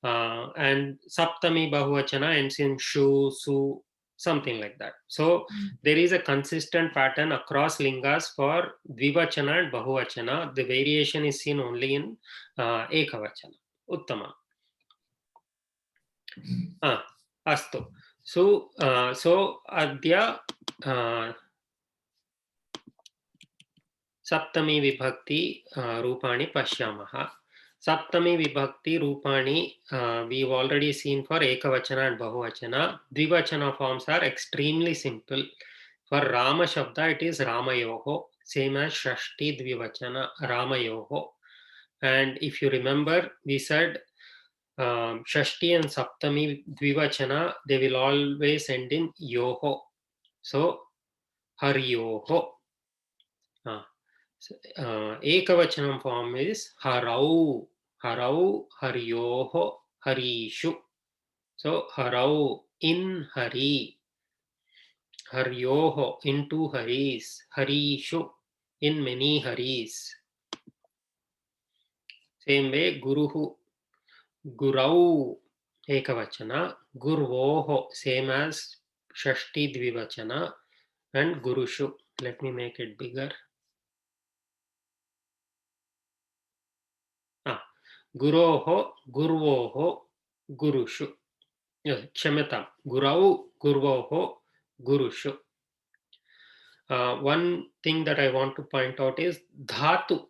And saptami bahuvachana ends in shu, su, something like that. So there is a consistent pattern across lingas for dvivachana and bahuvachana. The variation is seen only in ekavachana. Uttama. Astu. So adya saptami vibhakti rupani pashyamaha. Saptami vibhakti rupani we've already seen for ekavachana and bahuvachana. Dvivachana forms are extremely simple. For Rama Shabda it is Ramayoho, same as Shashti Dvivachana, Ramayoho. And if you remember, we said Shashti and Saptami Dvivachana, they will always end in Yoho. So Hariyoho. Ekavachanam form is Harau, Hariyoho, Harishu. So Harau, in Hari, Haryoho, in two Haris, Harishu, in many Haris. Same way, Guruhu, Gurau, Ekavachana, Gurvoho, same as Shashti Dvivachana, and Gurushu. Let me make it bigger. Guroho, Gurvoho, Gurushu. Kshamyatam. Gurau, Gurvoho, Gurushu. One thing that I want to point out is dhatu.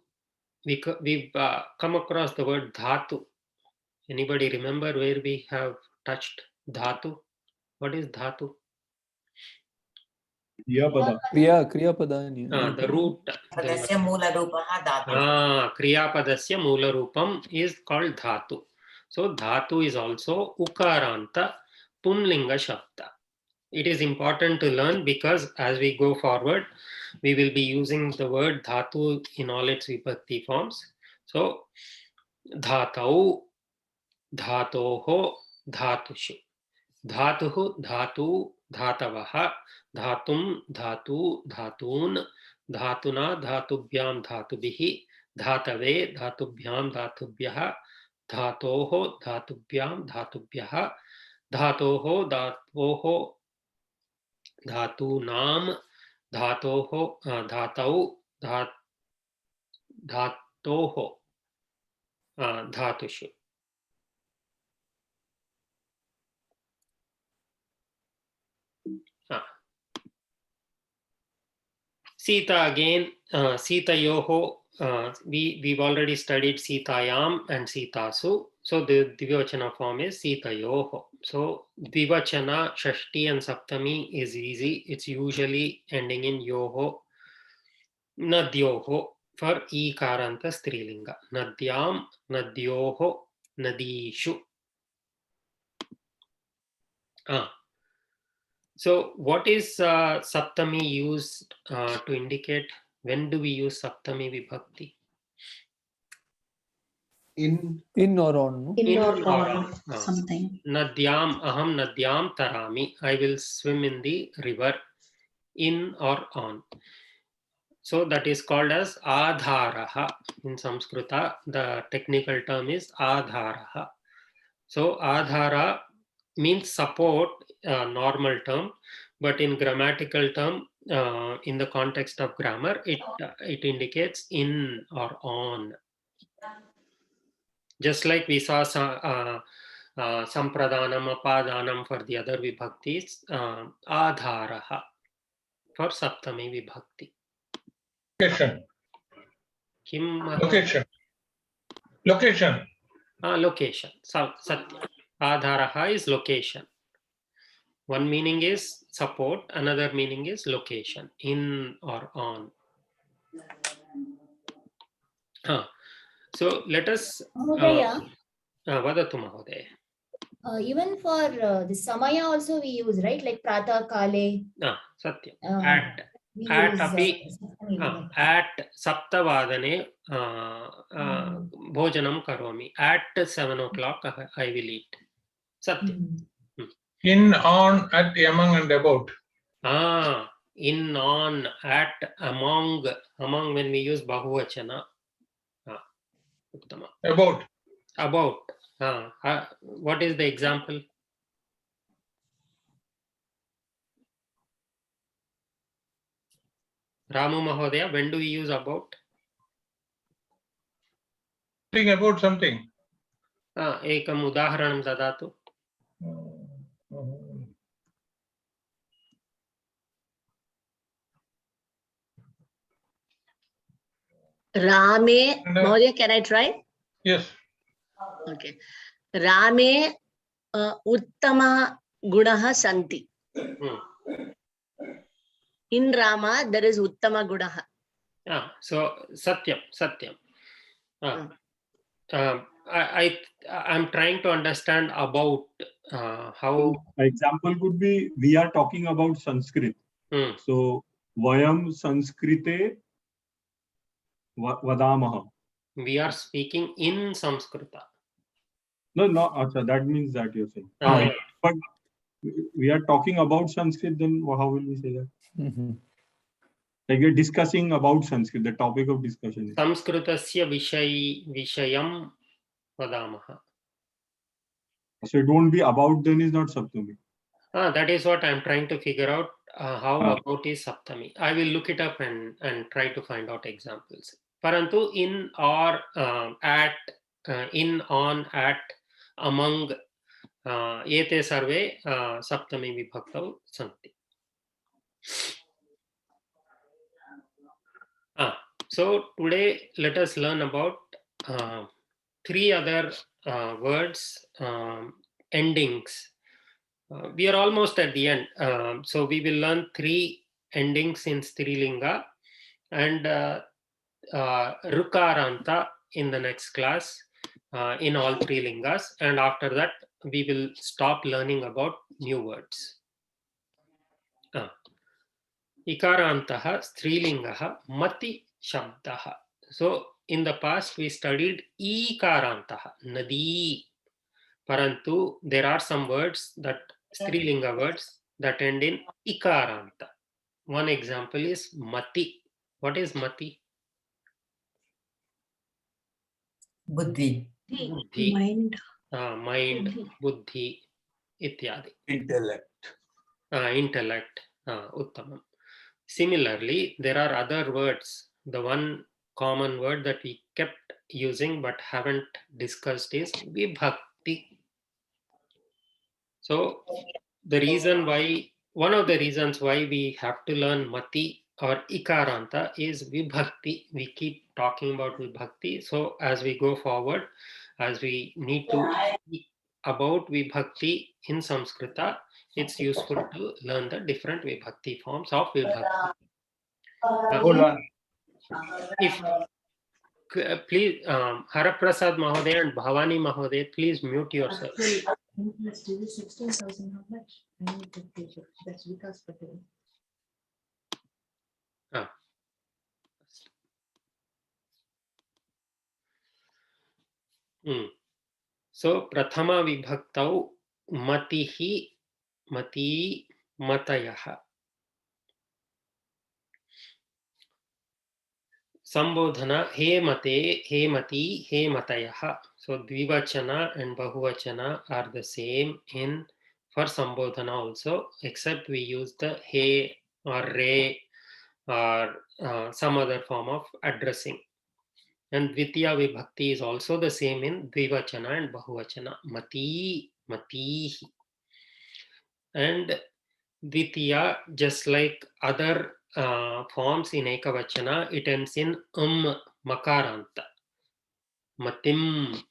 We've come across the word dhatu. Anybody remember where we have touched dhatu? What is dhatu? Kriyapadani. The root. Padasya moola rupaha dhatu. Kriyapadasya moola rupam is called dhatu. So dhatu is also ukaranta pumlinga shabda. It is important to learn because as we go forward, we will be using the word dhatu in all its vibhakti forms. So dhatau, dhatoho, dhatushu. Dhatuhu, dhatu, dhatavaha, dhatum, dhatu, dhatun, dhatuna, dhatubhyam, dhatubhihi, dhatave, dhatubhyam, dhatubhyaha, dhatoho, dhatubhyam, dhatubhyaha, dhatoho, dhatoho, dhatunam, dhatoho, dhatau, dhatoho, dhatushu. Sita again, Sita Yoho, we've already studied Sitayam and Sitasu. So the Dvivachana form is Sita Yoho. So Dvivachana, Shashti and Saptami is easy. It's usually ending in Yoho. Nadyoho for Ikaranta Strilinga. Nadyam, Nadyoho, Nadishu. So what is Saptami used to indicate? When do we use Saptami Vibhakti? In or on. In or on something. Nadyam, aham nadyam tarami. I will swim in the river. In or on. So that is called as adharaha. In Sanskrita, the technical term is adharaha. So adhara means support, normal term, but in grammatical term, in the context of grammar, it indicates in or on. Just like we saw sampradhanam, apadhanam for the other vibhaktis, adharaha for saptami vibhakti. Location. Kim? Location. Location. Location. Satya. Adharaha is location. One meaning is support, another meaning is location, in or on. So let us. Vadatu Mahodaya. Even for the samaya also we use, right? Like prata kale. Satya. At saptavadane bhojanam karomi. At 7 o'clock I will eat. Satya. In, on, at, among, and about. In, on, at, among when we use bahuvachana. About. What is the example? Ramu Mahodaya, when do we use about? Think about something. Ekam udaharanam dadatu. Rame, Mahodaya, can I try? Yes. Okay. Rame uttama gunaha santi. In Rama, there is uttama gunaha. So Satyam. I'm trying to understand about how. Example could be, we are talking about Sanskrit. So Vayam Sanskrite Vadamaha. We are speaking in Sanskrita. No, that means that you're saying. But we are talking about Sanskrit, then how will we say that? Like we're discussing about Sanskrit, the topic of discussion is. Sanskritasya vishayam vadamaha. So it won't be about, then is not Saptami. That is what I'm trying to figure out, how about is Saptami. I will look it up and try to find out examples. Parantu in or at, in, on, at, among, ete sarve saptami vibhaktau santi. So today let us learn about 3 other words, endings. We are almost at the end. So we will learn 3 endings in Strilinga and Rukaranta in the next class in all 3 lingas. And after that, we will stop learning about new words. Ikarantaha Strilingaha Mati Shabdaha. So in the past, we studied Ikarantaha, Nadi. Parantu, there are some words that Strilinga words that end in Ikaranta. One example is Mati. What is Mati? Buddhi. Mind. Mind, Buddhi, ityadi. Intellect. Intellect, Uttamam. Similarly, there are other words. The one common word that we kept using but haven't discussed is Vibhakti. So the reason why, one of the reasons why we have to learn Mati or Ikaranta is Vibhakti. We keep talking about Vibhakti. So as we go forward, as we need to speak about Vibhakti in Sanskrita, it's useful to learn the different Vibhakti forms of Vibhakti. If please, Haraprasad Mahodaya and Bhavani Mahodaya, please mute yourself. 16,000, how much? I need the page. That's Vikas Patel. So, Prathama Vibhaktau Matihi, Mati, Matayaha. Sambodhana, he mate, he mati, he matayah. So dvivachana and bahuvachana are the same in for Sambodhana also, except we use the he or re or some other form of addressing. And Dvitiya Vibhakti is also the same in Dvivachana and Bahuvachana. Mati, Mati. And Dvitiya, just like other forms in Ekavachana, it ends in makaranta. Matim,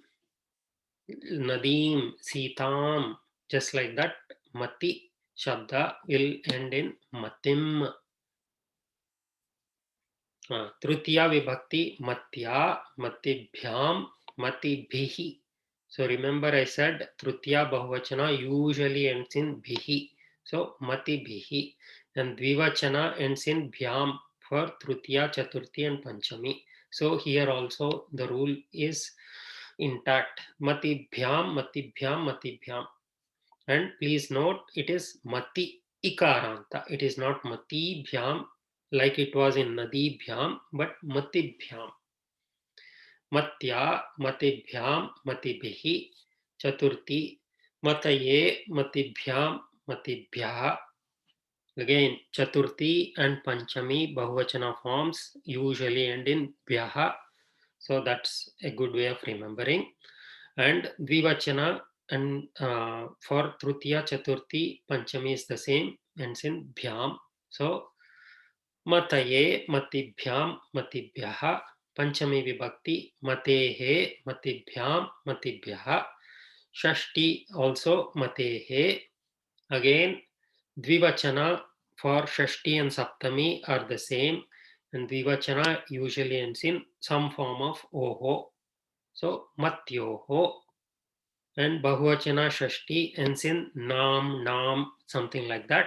Nadim, Sitam, just like that. Mati Shabda will end in Matim. Tritiya Vibhakti, Matya, Matibhyam, Matibhihi. So remember I said Tritiya Bahuvachana usually ends in Bhihi. So Matibhihi. And Dvivachana ends in Bhyam for Tritiya, Chaturthi and Panchami. So here also the rule is intact. Matibhyam, Matibhyam, Matibhyam. And please note it is Mati Ikaranta. It is not Matibhyam like it was in Nadibhyam, but Matibhyam. Matya, Matibhyam, Matibhihi, Chaturthi, Mataye, Matibhyam, Matibhyaha. Again, Chaturthi and Panchami Bahuvachana forms usually end in Bhyaha. So that's a good way of remembering. And Dvivachana and for Tritiya, Chaturthi, Panchami is the same, ends in Bhyam. So Mataye, Matibhyam, Matibhyaha, Panchami Vibhakti, Matehe, Matibhyam, Matibhyaha, Shashti also Matehe. Again, Dvivachana for Shashti and Saptami are the same, and Dvivachana usually ends in some form of Oho. So Matyoho. And Bahuvachana Shashti ends in Nam, Nam, something like that.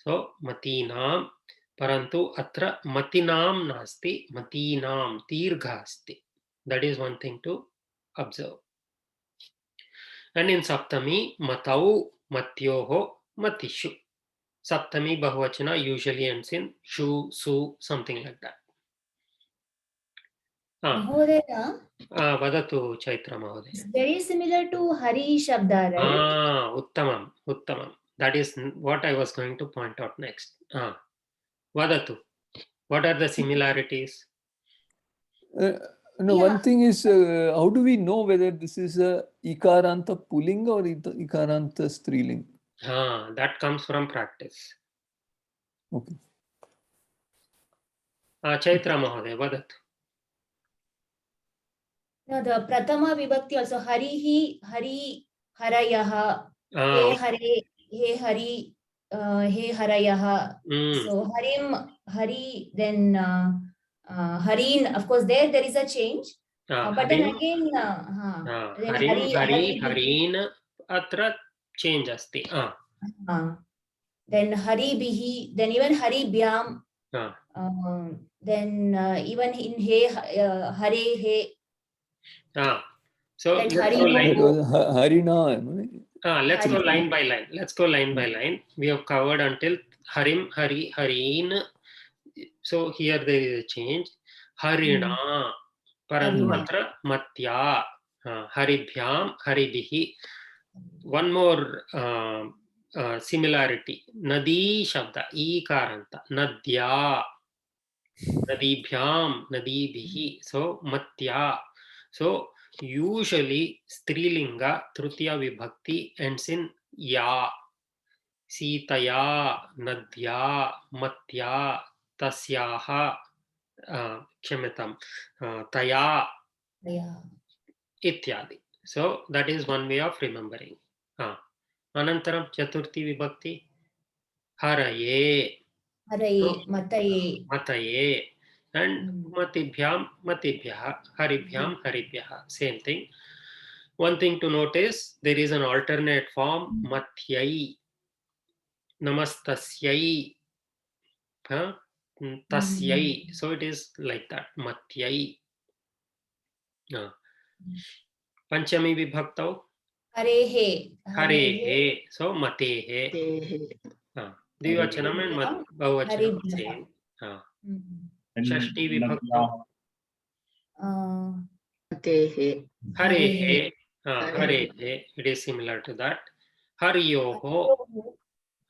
So Matinam. Parantu atra matinam nasti, matinam tirgha asti. That is one thing to observe. And in Saptami, matau, matyoho, matishu. Saptami Bahuvachana usually ends in shu, su, something like that. Mahodaya, Vadatu Chaitra Mahodaya. it's very similar to Hari Shabda, right? Uttamam, Uttamam. That is what I was going to point out next. Vadatu. What are the similarities? No, one thing is, how do we know whether this is a Ikaranta Pulling or Ikaranta Striling? That comes from practice. Okay. Chaitra Mahodaya, Vadatu. No, the Pratama Vibhakti also Harihi, Hari, Harayaha, He Hare, He Hari, He Harayaha. So Harim, Hari, then Harin, of course, there is a change. But then again, then Harim, Harin, atra change asti. Then Hari Bihi, then even Hari Byam, then even in He, Hare, He. So then let's go line. Harina. Let's go line by line. Let's go line by line. We have covered until Harim, Hari, Harin. So here there is a change. Harina, Parantu atra Matya, Haribhyam, Haribihi. One more similarity. Nadi Shabda, Ikaranta, Nadya, Nadibhyam, Nadibihi. So Matya. So usually Strilinga, Tritiya Vibhakti ends in Ya. Sitaya, Nadya, Matya, Tasyaha, Kshamyatam, Taya, Ityadi. So that is one way of remembering. Anantaram Chaturthi Vibhakti, Haraye, Haraye, Mataye. Mataye, and Matibhyam, Matibhyaha, Haribhyam, Haribhyaha. Same thing. One thing to notice, there is an alternate form, Matyai, Namastasyai, Tasyai. So it is like that, Matyai. Panchami Vibhaktau, Harehe. Harehe. So Matehe. Dvivachanam and Bahuvachanam same. Shashti Vibhaktau, Tehe. Harehe. Harehe. It is similar to that. Hariyoho.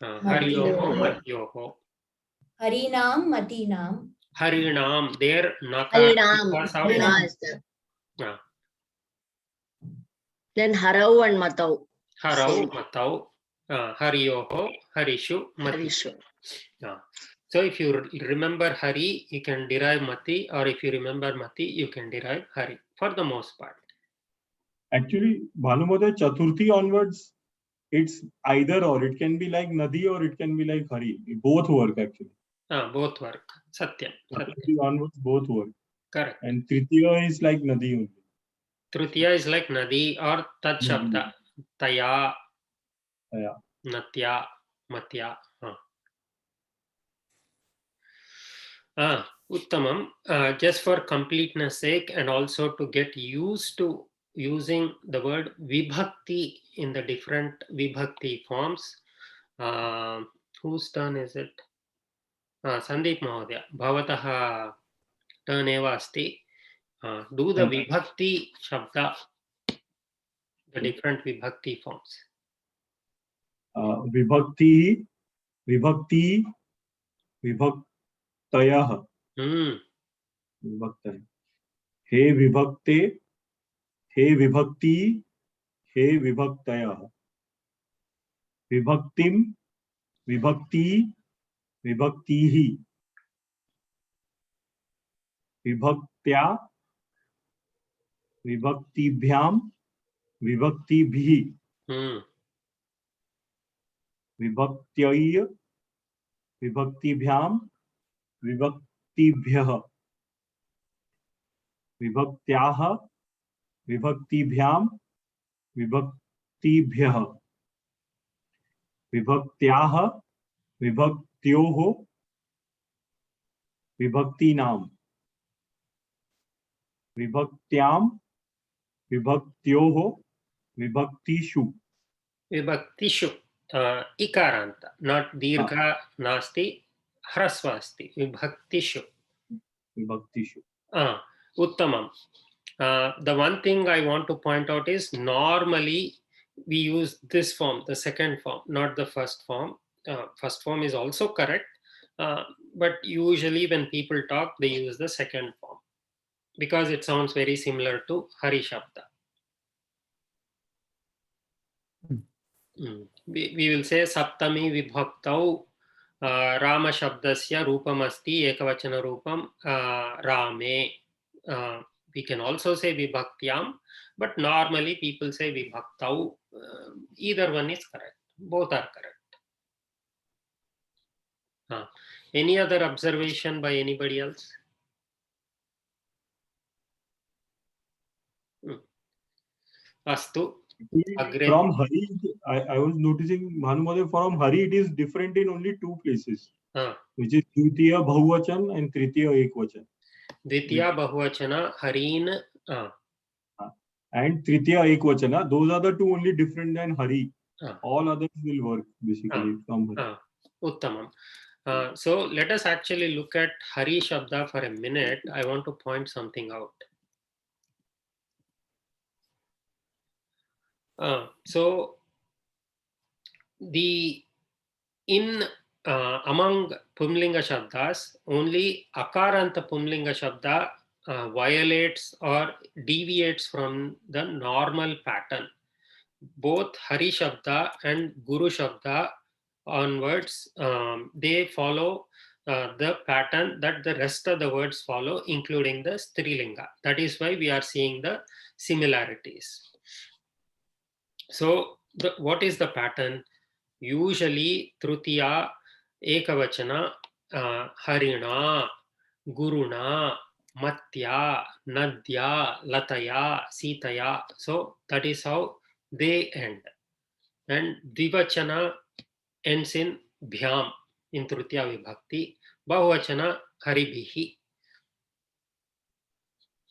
Hariyoho. Matyoho. Harinam Matinam. Harinam. There Naka. Harinam. Because of Yes. Then Harau and Matau. Harau, Same. Matau, Hariyoho, Harishu, Mati. Harishu. So if you remember Hari, you can derive Mati, or if you remember Mati, you can derive Hari for the most part. Actually, Bhanumoday, Chaturthi onwards, it's either or. It can be like Nadi or it can be like Hari. Both work actually. Both work. Satyam. Chaturthi onwards, both work. Correct. And Tritiya is like Nadi only. Tritiya is like Nadi or Tat Shabda. Taya, Natya, Matya. Uttamam. Just for completeness sake and also to get used to using the word Vibhakti in the different Vibhakti forms. Whose turn is it? Sandeep Mahodaya. Bhavataha turn eva asti. Do the Vibhakti Shabda, the different Vibhakti forms. Vibhakti, Vibhakti, Vibhaktayah. Vibhaktayah. He Vibhakte, He Vibhakti, He Vibhaktayah. Vibhaktim, Vibhakti, Vibhaktihi. Vibhaktya, Vibhaktibhyam, Vibhaktibhi. Vibhaktya, Vibhaktibhyam, Vibhaktibhyah. Vibhaktyah, Vibhaktibhyam, Vibhaktibhyah. Vibhaktyaah, Vibhaktyoho, Vibhaktinam. Vibhaktyam, Vibhaktyoho, Vibhaktishu. Vibhaktishu. Ikaranta. Not dirgha nasti. Hrasva asti. Vibhaktishu. Vibhaktishu. Uttamam. The one thing I want to point out is normally we use this form, the second form, not the first form. First form is also correct, but usually when people talk, they use the second form because it sounds very similar to Hari Shabda. We will say Saptami Vibhaktau Rama Shabdasya Rupam Asti Ekavachana Rupam Rame. We can also say Vibhaktyam, but normally people say Vibhaktau. Either one is correct. Both are correct. Any other observation by anybody else? Astu. From Hari, I was noticing, Bhanumoday, from Hari it is different in only two places, which is Dvitiya Bahuvachan and Tritiya Ekvachan. Dvitiya Bahuvachana, Harin. And Tritiya Ekvachana, those are the two only different than Hari. All others will work basically from Hari. Uttamam. So let us actually look at Hari Shabda for a minute. I want to point something out. So among Pumlinga Shabdas, only Akaranta Pumlinga Shabda violates or deviates from the normal pattern. Both Hari Shabda and Guru Shabda onwards, they follow the pattern that the rest of the words follow, including the Strilinga. That is why we are seeing the similarities. So what is the pattern? Usually Trutiya Ekavachana Harina, Guruna, Matya, Nadya, Lataya, Sitaya. So that is how they end. And Dvivachana ends in Bhyam in Trutiya Vibhakti. Bahuvachana Haribhihi.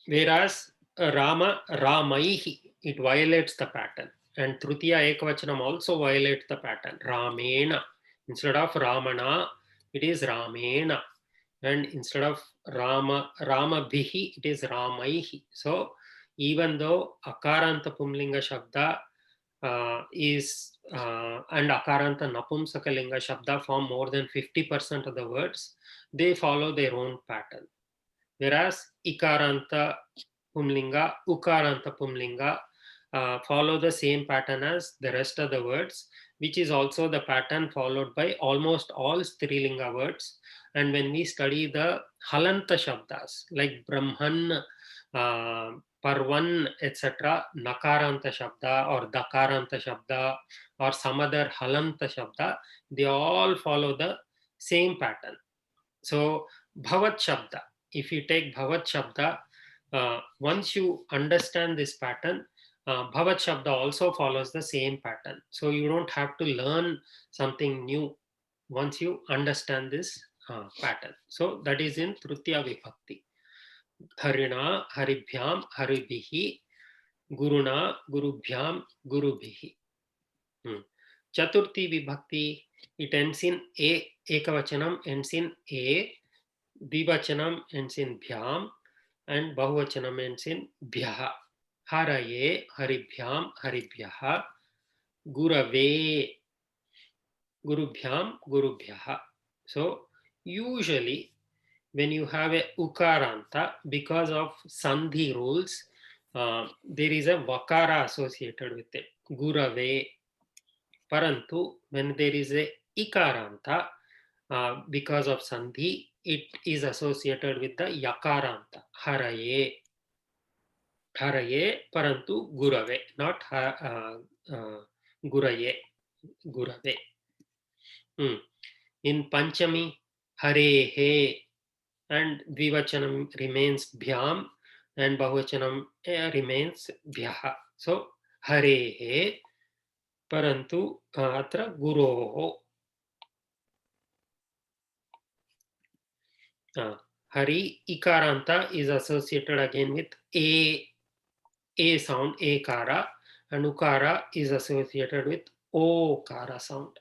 Whereas Rama, Ramaihi, it violates the pattern. And Trutiya Ekavachanam also violates the pattern. Ramena. Instead of Ramana, it is Ramena. and instead of Ramabhihi, it is Ramaihi. So even though Akaranta Pumlinga Shabda is and Akaranta Napumsakalinga Shabda form more than 50% of the words, they follow their own pattern. Whereas Ikaranta Pumlinga, Ukaranta Pumlinga follow the same pattern as the rest of the words, which is also the pattern followed by almost all Strilinga words. And when we study the Halanta Shabdas, like Brahman, Parvan, etc., Nakaranta Shabda or Dakaranta Shabda or some other Halanta Shabda, they all follow the same pattern. So Bhavat Shabda, if you take Bhavat Shabda, once you understand this pattern, Bhavat Shabda also follows the same pattern. So you don't have to learn something new once you understand this pattern. So that is in Tritiya Vibhakti. Harina, Haribhyam, Haribihi, Guruna, Gurubhyam, Gurubihi. Chaturthi Vibhakti, it ends in A, Ekavachanam ends in A, Dvivachanam ends in Bhyam, and Bahuvachanam ends in Bhyaha. Haraye, Haribhyam, Haribhyaha, Gurave, Gurubhyam, Gurubhyaha. So usually when you have a Ukaranta, because of Sandhi rules, there is a Vakara associated with it, Gurave. Parantu, when there is a Ikaranta, because of Sandhi, it is associated with the Yakaranta, Haraye. Haraye, Parantu, Gurave, not Guraye, Gurave. In Panchami, Harehe, and Dvivachanam remains Bhyam, and Bahuvachanam remains Bhyaha. So, Harehe, Parantu, atra Guroho. Hari, Ikaranta is associated again with A sound, Ekara, and Ukara is associated with O-kara sound.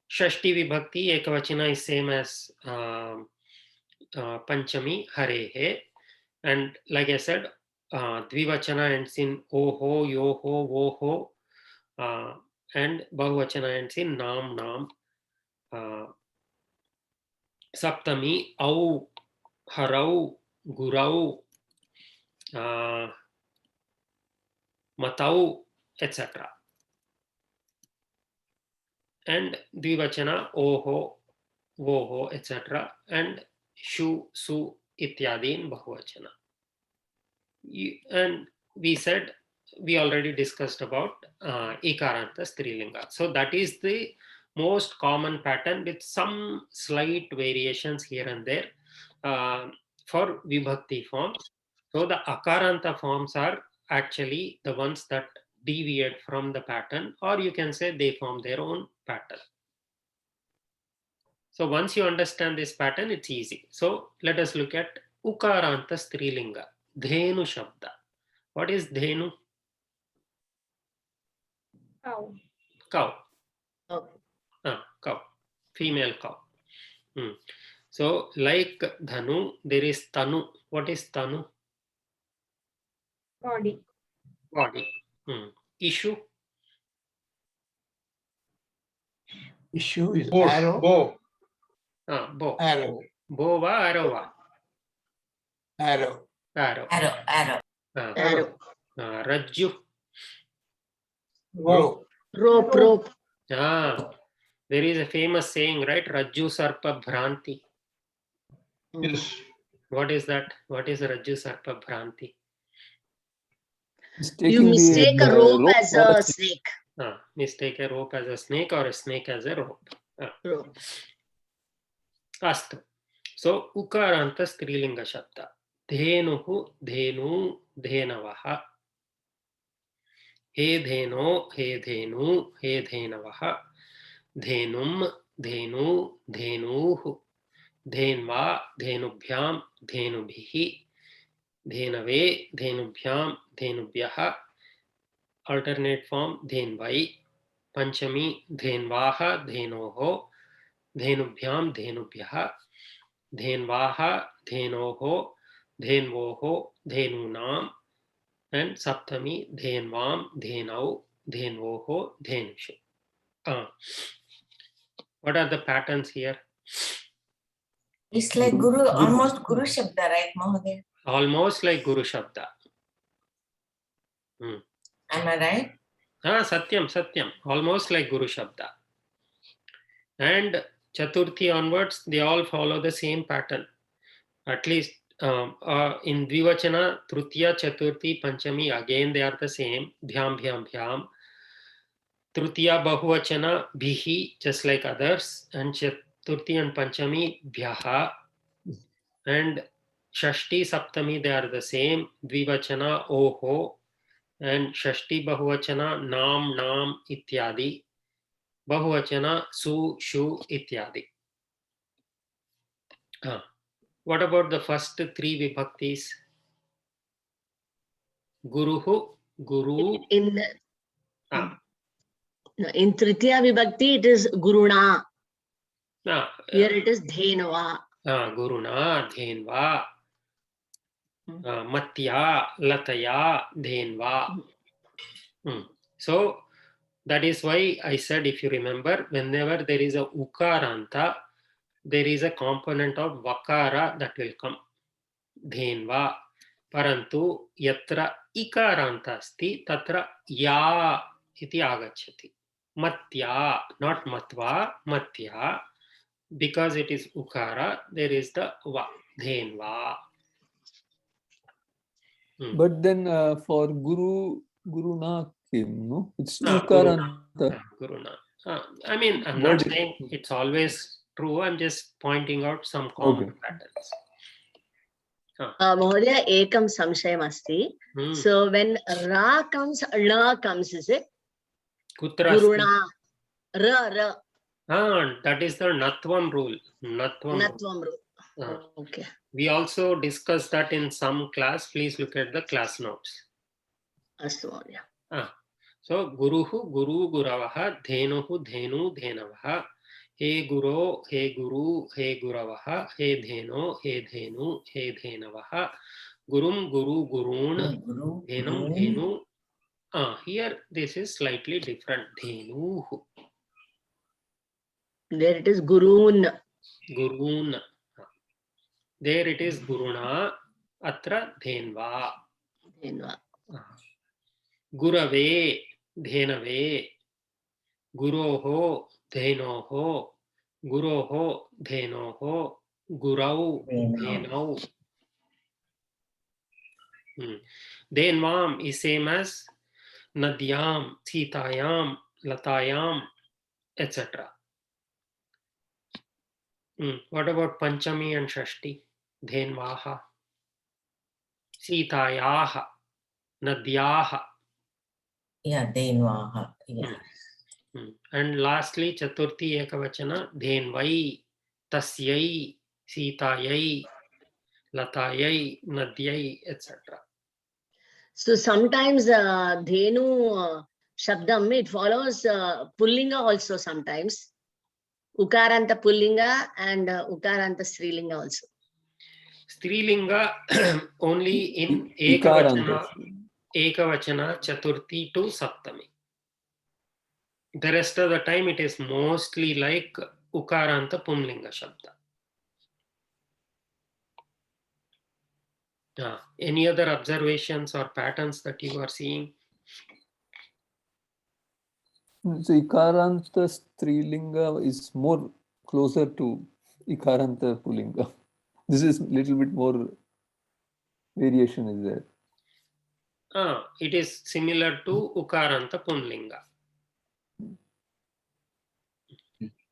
Shashti Vibhakti, Ekavachana is same as Panchami, Harehe. And like I said, Dvivachana ends in Oho, Yoho, Voho, and Bahuvachana ends in Nam, Nam. Saptami, Au, Harau, Gurau, Matau, etc. And Dvivachana, Oho, Voho, etc. And Shu, Su, Ityadi in Bahuvachana. And we said, we already discussed about Ikaranta Strilinga. So that is the most common pattern with some slight variations here and there for Vibhakti forms. So the Akaranta forms are actually the ones that deviate from the pattern, or you can say they form their own pattern. So once you understand this pattern, it's easy. So let us look at Ukaranta Strilinga, Dhenu Shabda. What is Dhenu? Cow. Cow. Cow. Female cow. So like Dhanu, there is Tanu. What is Tanu? Body. Body. Issue. Issue is Bow. arrow. Bow. Bow. Arrow. Bowa, arrowa. Arrow. Arrow. Arrow. Arrow. Rajju. Rope. Rope. There is a famous saying, right? Rajju Sarpa Bhranti. Yes. What is that? What is Rajju Sarpa Bhranti? You mistake a rope as a snake. Mistake a rope as a snake or a snake as a rope. Rope. Astu. So, Ukaranta Strilinga Shabda. Dhenuhu, Dhenu, Dhenavaha. He Dheno, He Dhenu, He Dhenavaha. Dhenum, Dhenu, Dhenuhu. Dhenva, Dhenubhyam, Dhenubhihi. Dhenave, Dhenubhyam, Dhenubhyaha. Alternate form, Dhenvai. Panchami, Dhenvaha, Dhenoho. धेनुभ्याम धेनुभ्यः धेन्वाः धेनोः धेन्वोः धेनूनां and saptami dhenvam dhenau dhenvoho dhenushu. What are the patterns here? It's like Guru, almost Guru Shabda, right, Mahodaya? Almost like Guru Shabda. Am I right? Satyam, Satyam. Almost like Guru Shabda. And Chaturthi onwards, they all follow the same pattern. At least in Dvivachana, Trutiya, Chaturthi, Panchami, again they are the same. Bhyam, Bhyam, Bhyam. Trutiya, Bahuvachana, Bhihi, just like others. And Chaturthi and Panchami, Bhyaha. And Shashti, Saptami, they are the same. Dvivachana, Oho. And Shashti, Bahuvachana, Nam, Nam, Ityadi. Bahuvachana, Su, Shu, Ityadi. What about the first three vibhaktis? Guruhu, Guru. In Tritiya Vibhakti, it is Guruna. Here it is Dhenva. Guruna, Dhenva. Matya, Lataya, Dhenva. So that is why I said, if you remember, whenever there is a Ukaranta, there is a component of Vakara that will come. Dhenva. Parantu yatra Ikaranta asti tatra Ya iti agacchati. Matya, not Matva, Matya. Because it is Ukara, there is the Va. Dhenva. But then for Guruna Kim, no? It's Ukaranta. Guruna. I mean, I'm not saying it's always true. I'm just pointing out some common patterns. Mahodaya, ekam samshayam asti. So when Ra comes, La comes, is it? Kutra Guruna. Ra. That is the Natvam rule. Natvam rule. Okay. We also discussed that in some class. Please look at the class notes. Astu Mahodaya. So Guruhu, Guru, Guravaha, Dhenuhu, Dhenu, Dhenavaha. He Guru, He Guru, He Guravaha, He Dheno, He Dhenu, He Dhenavaha. Gurum, Guru, Gurun, Dhenum, Dhenu. Here this is slightly different. Dhenuhu. There it is Gurun. Gurun. There it is Guruna. Atra Dhenva. Dhenva. Gurave, Dhenave. Guroho, Dhenoho. Guroho, Dhenoho. Gurau, Dhenau. Dhenvam is same as Nadyam, Sitayam, Latayam, etc. What about Panchami and Shashti? Dhenvaha, Sitayaha, Nadyaha. Yeah, Dhenvaha. Yeah. And lastly, Chaturthi Ekavachana, Dhenvai, Tasyai, Sitayai, Latayai, Nadyai, etc. So sometimes Dhenu Shabdam, it follows Pullinga also sometimes. Ukaranta Pullinga and Ukaranta Strilinga also. Strilinga only in Ekavachana, Chaturthi to Saptami. The rest of the time it is mostly like Ukaranta Pumlinga Shabda. Any other observations or patterns that you are seeing? So Ikaranta Strilinga is more closer to Ikaranta Pullinga. This is little bit more variation is there. It is similar to Ukaranta Pumlinga.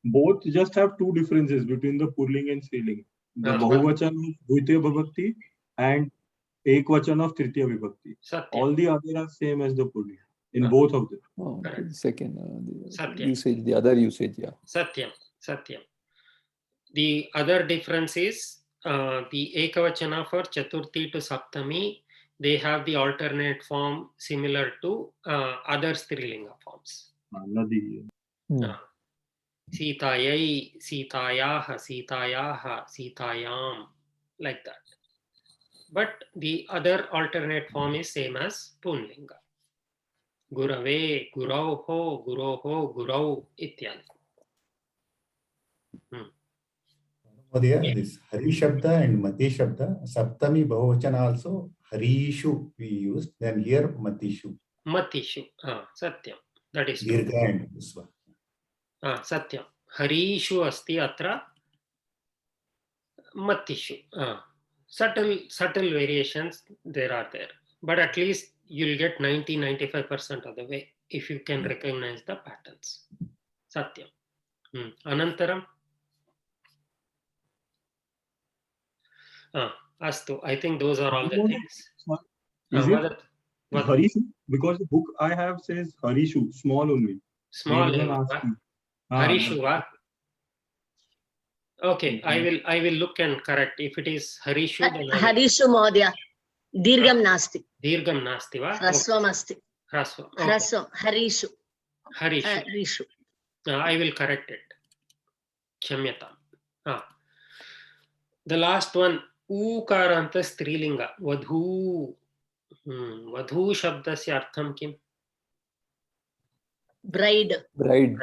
Both just have two differences between the Pulling and Striling. The Bahuvachan of Dvitiya Vibhakti and Ekvachan of Tritiya Vibhakti. All the other are same as the Pulling in both of them. Second usage, the other usage, yeah. Satyam. The other difference is the Ekavachana for Chaturthi to Saptami, they have the alternate form similar to other Strilinga forms. Sitayai, Sitayaha, Sitayaha, Sitayam, like that. But the other alternate form is same as Punlinga. Gurave, Gurauho, Guroho, Gurau, ityadi. This Hari Shabda and Mati Shabda, Saptami Bahuvachana also Harishu we use, then here Matishu. Matishu, Satyam. That is true. Dirgha and Usva. Satyam. Harishu asti atra Matishu. Subtle variations there are there. But at least you'll get 90-95% of the way if you can recognize the patterns. Satyam. Anantaram. Astu. I think those are all the things. Is it Harishu? Because the book I have says Harishu, small only. Small. Harishu, va? Okay, I will look and correct. If it is Harishu, then Harishu Mahodaya. Dirgham nasti. Dirgham nasti, va? Hrasvam asti. Hrasvam. Hrasvam. Harishu. Harishu. I will correct it. Kshamyatam. The last one, Ukaranta Strilinga. Vadhu. Vadhu shabdasya artham kim? Bride. Bride.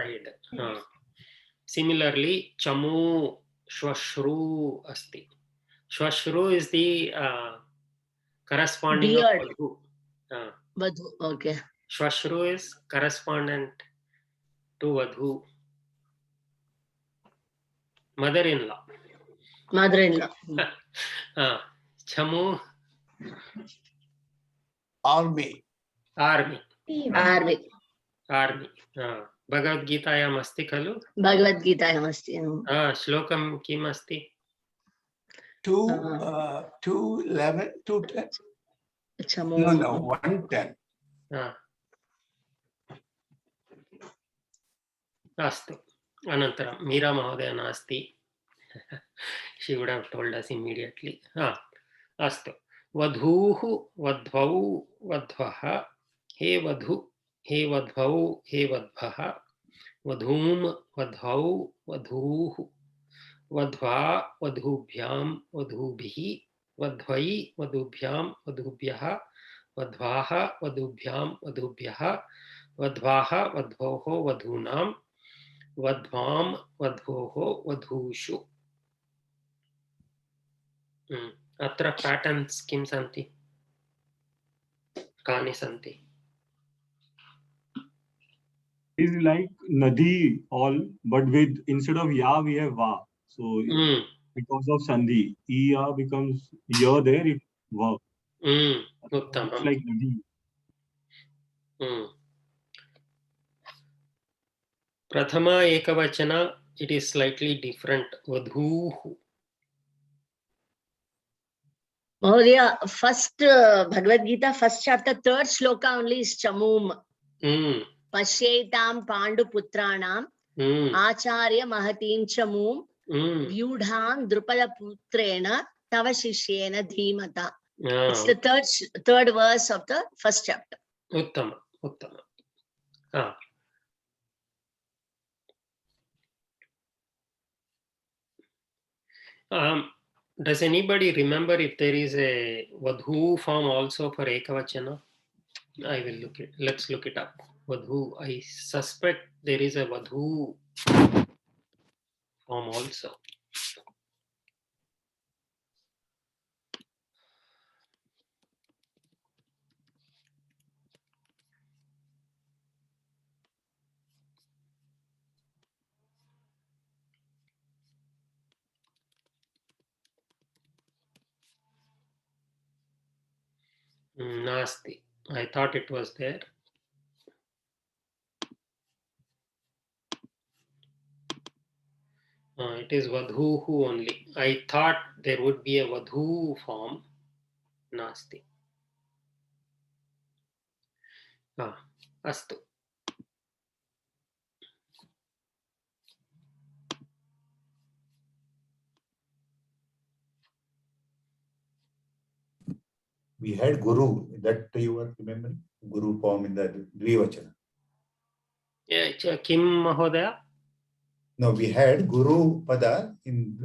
Similarly, Chamu Shwashru asti. Shwashru is the corresponding of Vadhu. Vadhu, okay. Shwashru is correspondent to Vadhu. Mother-in-law. Chamu. Army. Bhagavad Gitayam asti khalu? Bhagavad Gitayam asti. Shlokam kim asti? 2:11, 2:10. No, 1:10. Astu. Anantaram. Meera Mahodaya nasti. She would have told us immediately. Astu. Vadhuhu, Vadhvau, Vadhvaha. He Vadhu, He Vadhvau, He Vadhvaha. Vadhum, Vadhvau, Vadhuhu. Vadhva, Vadhubhyam, Vadhubhihi. Vadhvai, Vadhubhyam, Vadhubhyaha. Vadhvaha, Vadhubhyam, Vadhubhyaha. Vadhvaha, Vadhvoho, Vadhunam. Vadhvam, Vadhvoho, Vadhushu. Atra patterns kim santi? Kani santi? It's like Nadi all, but with instead of Ya we have Va. So because of Sandhi, Ya becomes Ya there, it Va. It's like Nadi. Prathama Ekavachana, it is slightly different. Vadhuhu. Mahodaya, first Bhagavad Gita, first chapter, third shloka only is Chamum. Pashyetam Pandu Putranam, Acharya Mahatim Chamum, Vyudham Drupada Putrena, Tava Shishyena Dhimata. It's the third verse of the first chapter. Uttama. Does anybody remember if there is a Vadhu form also for Ekavachana? I will look it. Let's look it up. Vadhu. I suspect there is a Vadhu form also. Nasti. I thought it was there. It is Vadhuhu only. I thought there would be a Vadhu form. Nasti. Astu. We had Guru, that you were remembering? Guru form in the Dvivachana. Yeah, Kim Mahodaya? No, we had Guru Pada in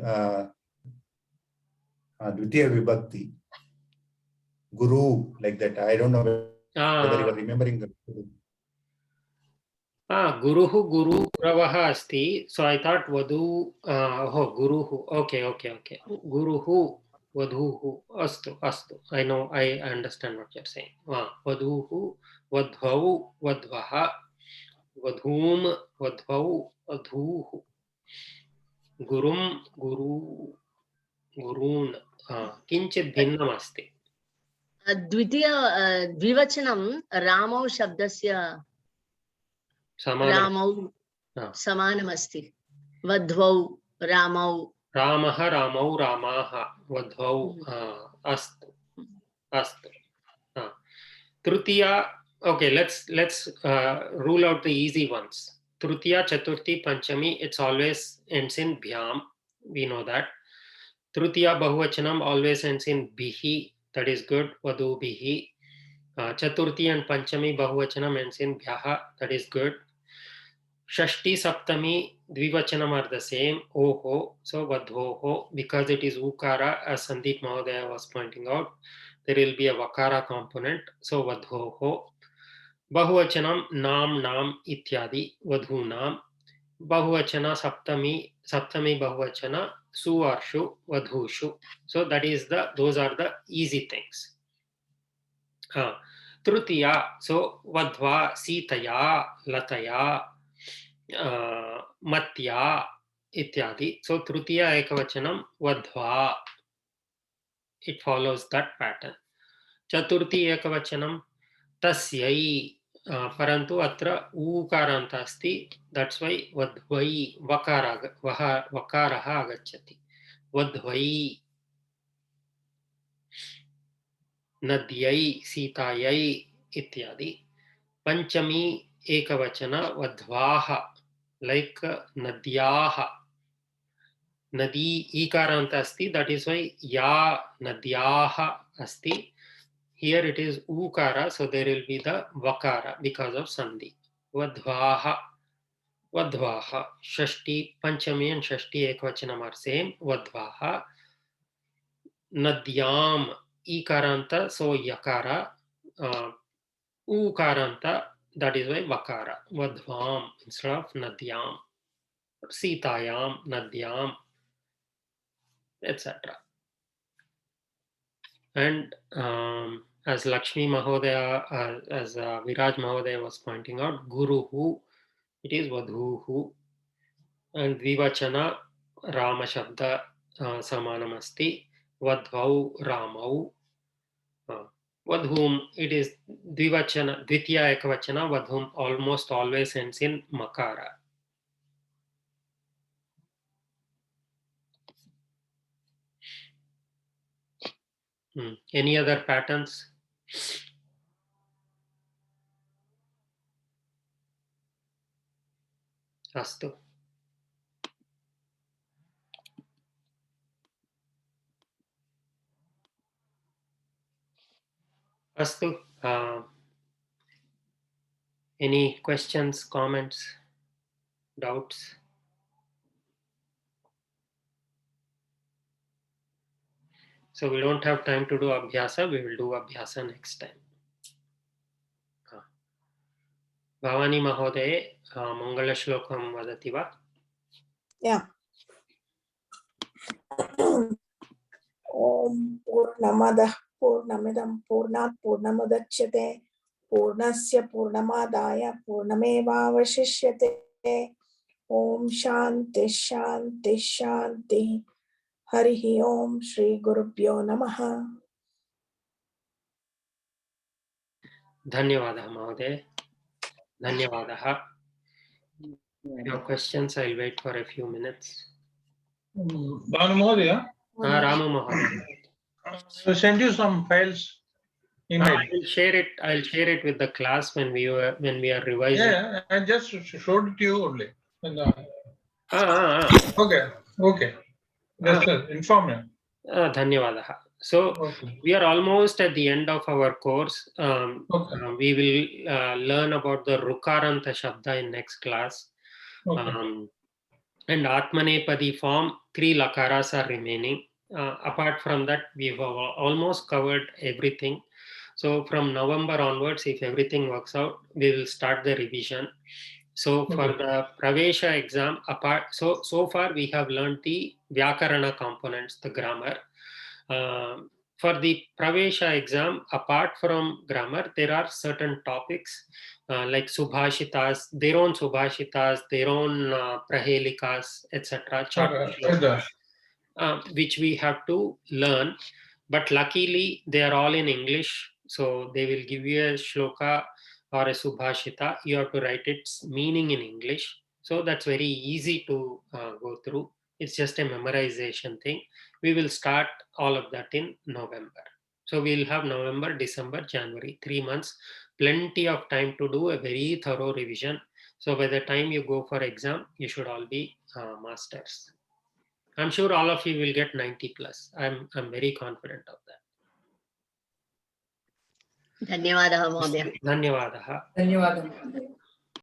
Dvitiya Vibhakti. Guru, like that. I don't know whether you are remembering the Guruhu Guru Guravaha asti. So I thought Vadu Guruhu. Okay. Guruhu Vadhuhu astu astu. I know, I understand what you're saying. Vadhuhu Vadhvau Vadvaha Vadhum Vadvau Vadhuhu Gurum Guru Gurun Kinchit Bhinnam asti. द्विवचनं रामौ शब्दस्य रामौ समानमस्ति वध्वौ रामौ रामः रामौ रामाः वध्वौ अस्तु अस्तु Tritiya, okay, let's rule out the easy ones. Tritiya, Chaturthi, Panchami, it's always ends in bhyam, we know that. Tritiya Bahuvachanam always ends in bihi, that is good, Vadu bihi. Chaturthi and Panchami Bahuvachanam ends in bhyaha, that is good. Shashti, Saptami, Dvivachanam are the same, oho, so Vadhoho, because it is Ukara, as Sandeep Mahodaya was pointing out, there will be a Vakara component, so Vadhoho. Bahuvachanam, Nam, Nam, Ityadi, Vadhunam. Bahuvachana, Saptami Bahuvachana, Suvarshu, Vadhushu. So that is those are the easy things. Trutiya, so Vadhva, Sitaya, Lataya, Matya, Ityadi. So Trutiya Ekavachanam, Vadhva. It follows that pattern. Chaturthi Ekavachanam, Tasyai. Parantu atra ukaranta asti. That's why Vadhvai vakaraha agacchati. Vadhvai. Nadyai Sitayai ityadi. Panchami Ekavachana Vadhvaha, like Nadyaha. Nadi ikaranta asti, that is why Ya Nadyaha asti. Here it is Ukara, so there will be the Vakara because of Sandhi. Vadhvaha, Vadhvaha. Shashti, Panchami and Shashti Ekvachanam are same. Vadhvaha. Nadyam, Ikaranta, so Yakara. Ukaranta, that is why Vakara. Vadhvam instead of Nadyam. Sitayam, Nadyam, etc. And as Lakshmi Mahodaya, as Viraj Mahodaya was pointing out, Guruhu, it is Vadhuhu. And Dvivachana, Rama Shabda Samanamasti, Vadhvau Ramau. Vadhum, it is Dvivachana, Dvitiya Ekavachana, Vadhum almost always ends in Makara. Any other patterns? Astu. Astu. Any questions, comments, doubts? So we don't have time to do Abhyasa. We will do Abhyasa next time. Bhavani Mahodaye, Mangala Shlokam vadati va? Yeah. Om Purnamadah Purnamidam Purnat Purnamadachyate Purnasya Purnamadaya Purnamevavashishyate. Om Shanti Shanti Shanti. Harihi Om Shri Gurubhyo Namaha. Dhanyavadaha Mahodaye. Dhanyavadaha. Your questions, I'll wait for a few minutes. Bhavani Mahodaya. Ramu Mahodaya. I will send you some files. Email. I'll share it with the class when we are revising. Yeah, I just showed it to you only. Okay. Just inform me. Dhanyavadaha. So we are almost at the end of our course. We will learn about the Rukaranta Shabda in next class. And Atmanepadi form, 3 lakaras are remaining. Apart from that, we've almost covered everything. So from November onwards, if everything works out, we will start the revision. So for the Pravesha exam, so far we have learned the Vyakarana components, the grammar. For the Pravesha exam, apart from grammar, there are certain topics like Subhashitas, their own Subhashitas, their own Prahelikas, etc., which we have to learn. But luckily, they are all in English. So they will give you a shloka or a Subhashita. You have to write its meaning in English. So that's very easy to go through. It's just a memorization thing. We will start all of that in November. So we'll have November, December, January, 3 months, plenty of time to do a very thorough revision. So by the time you go for exam, you should all be masters. I'm sure all of you will get 90 plus. I'm very confident of that. धन्यवादः महोदय. धन्यवादः. धन्यवादः.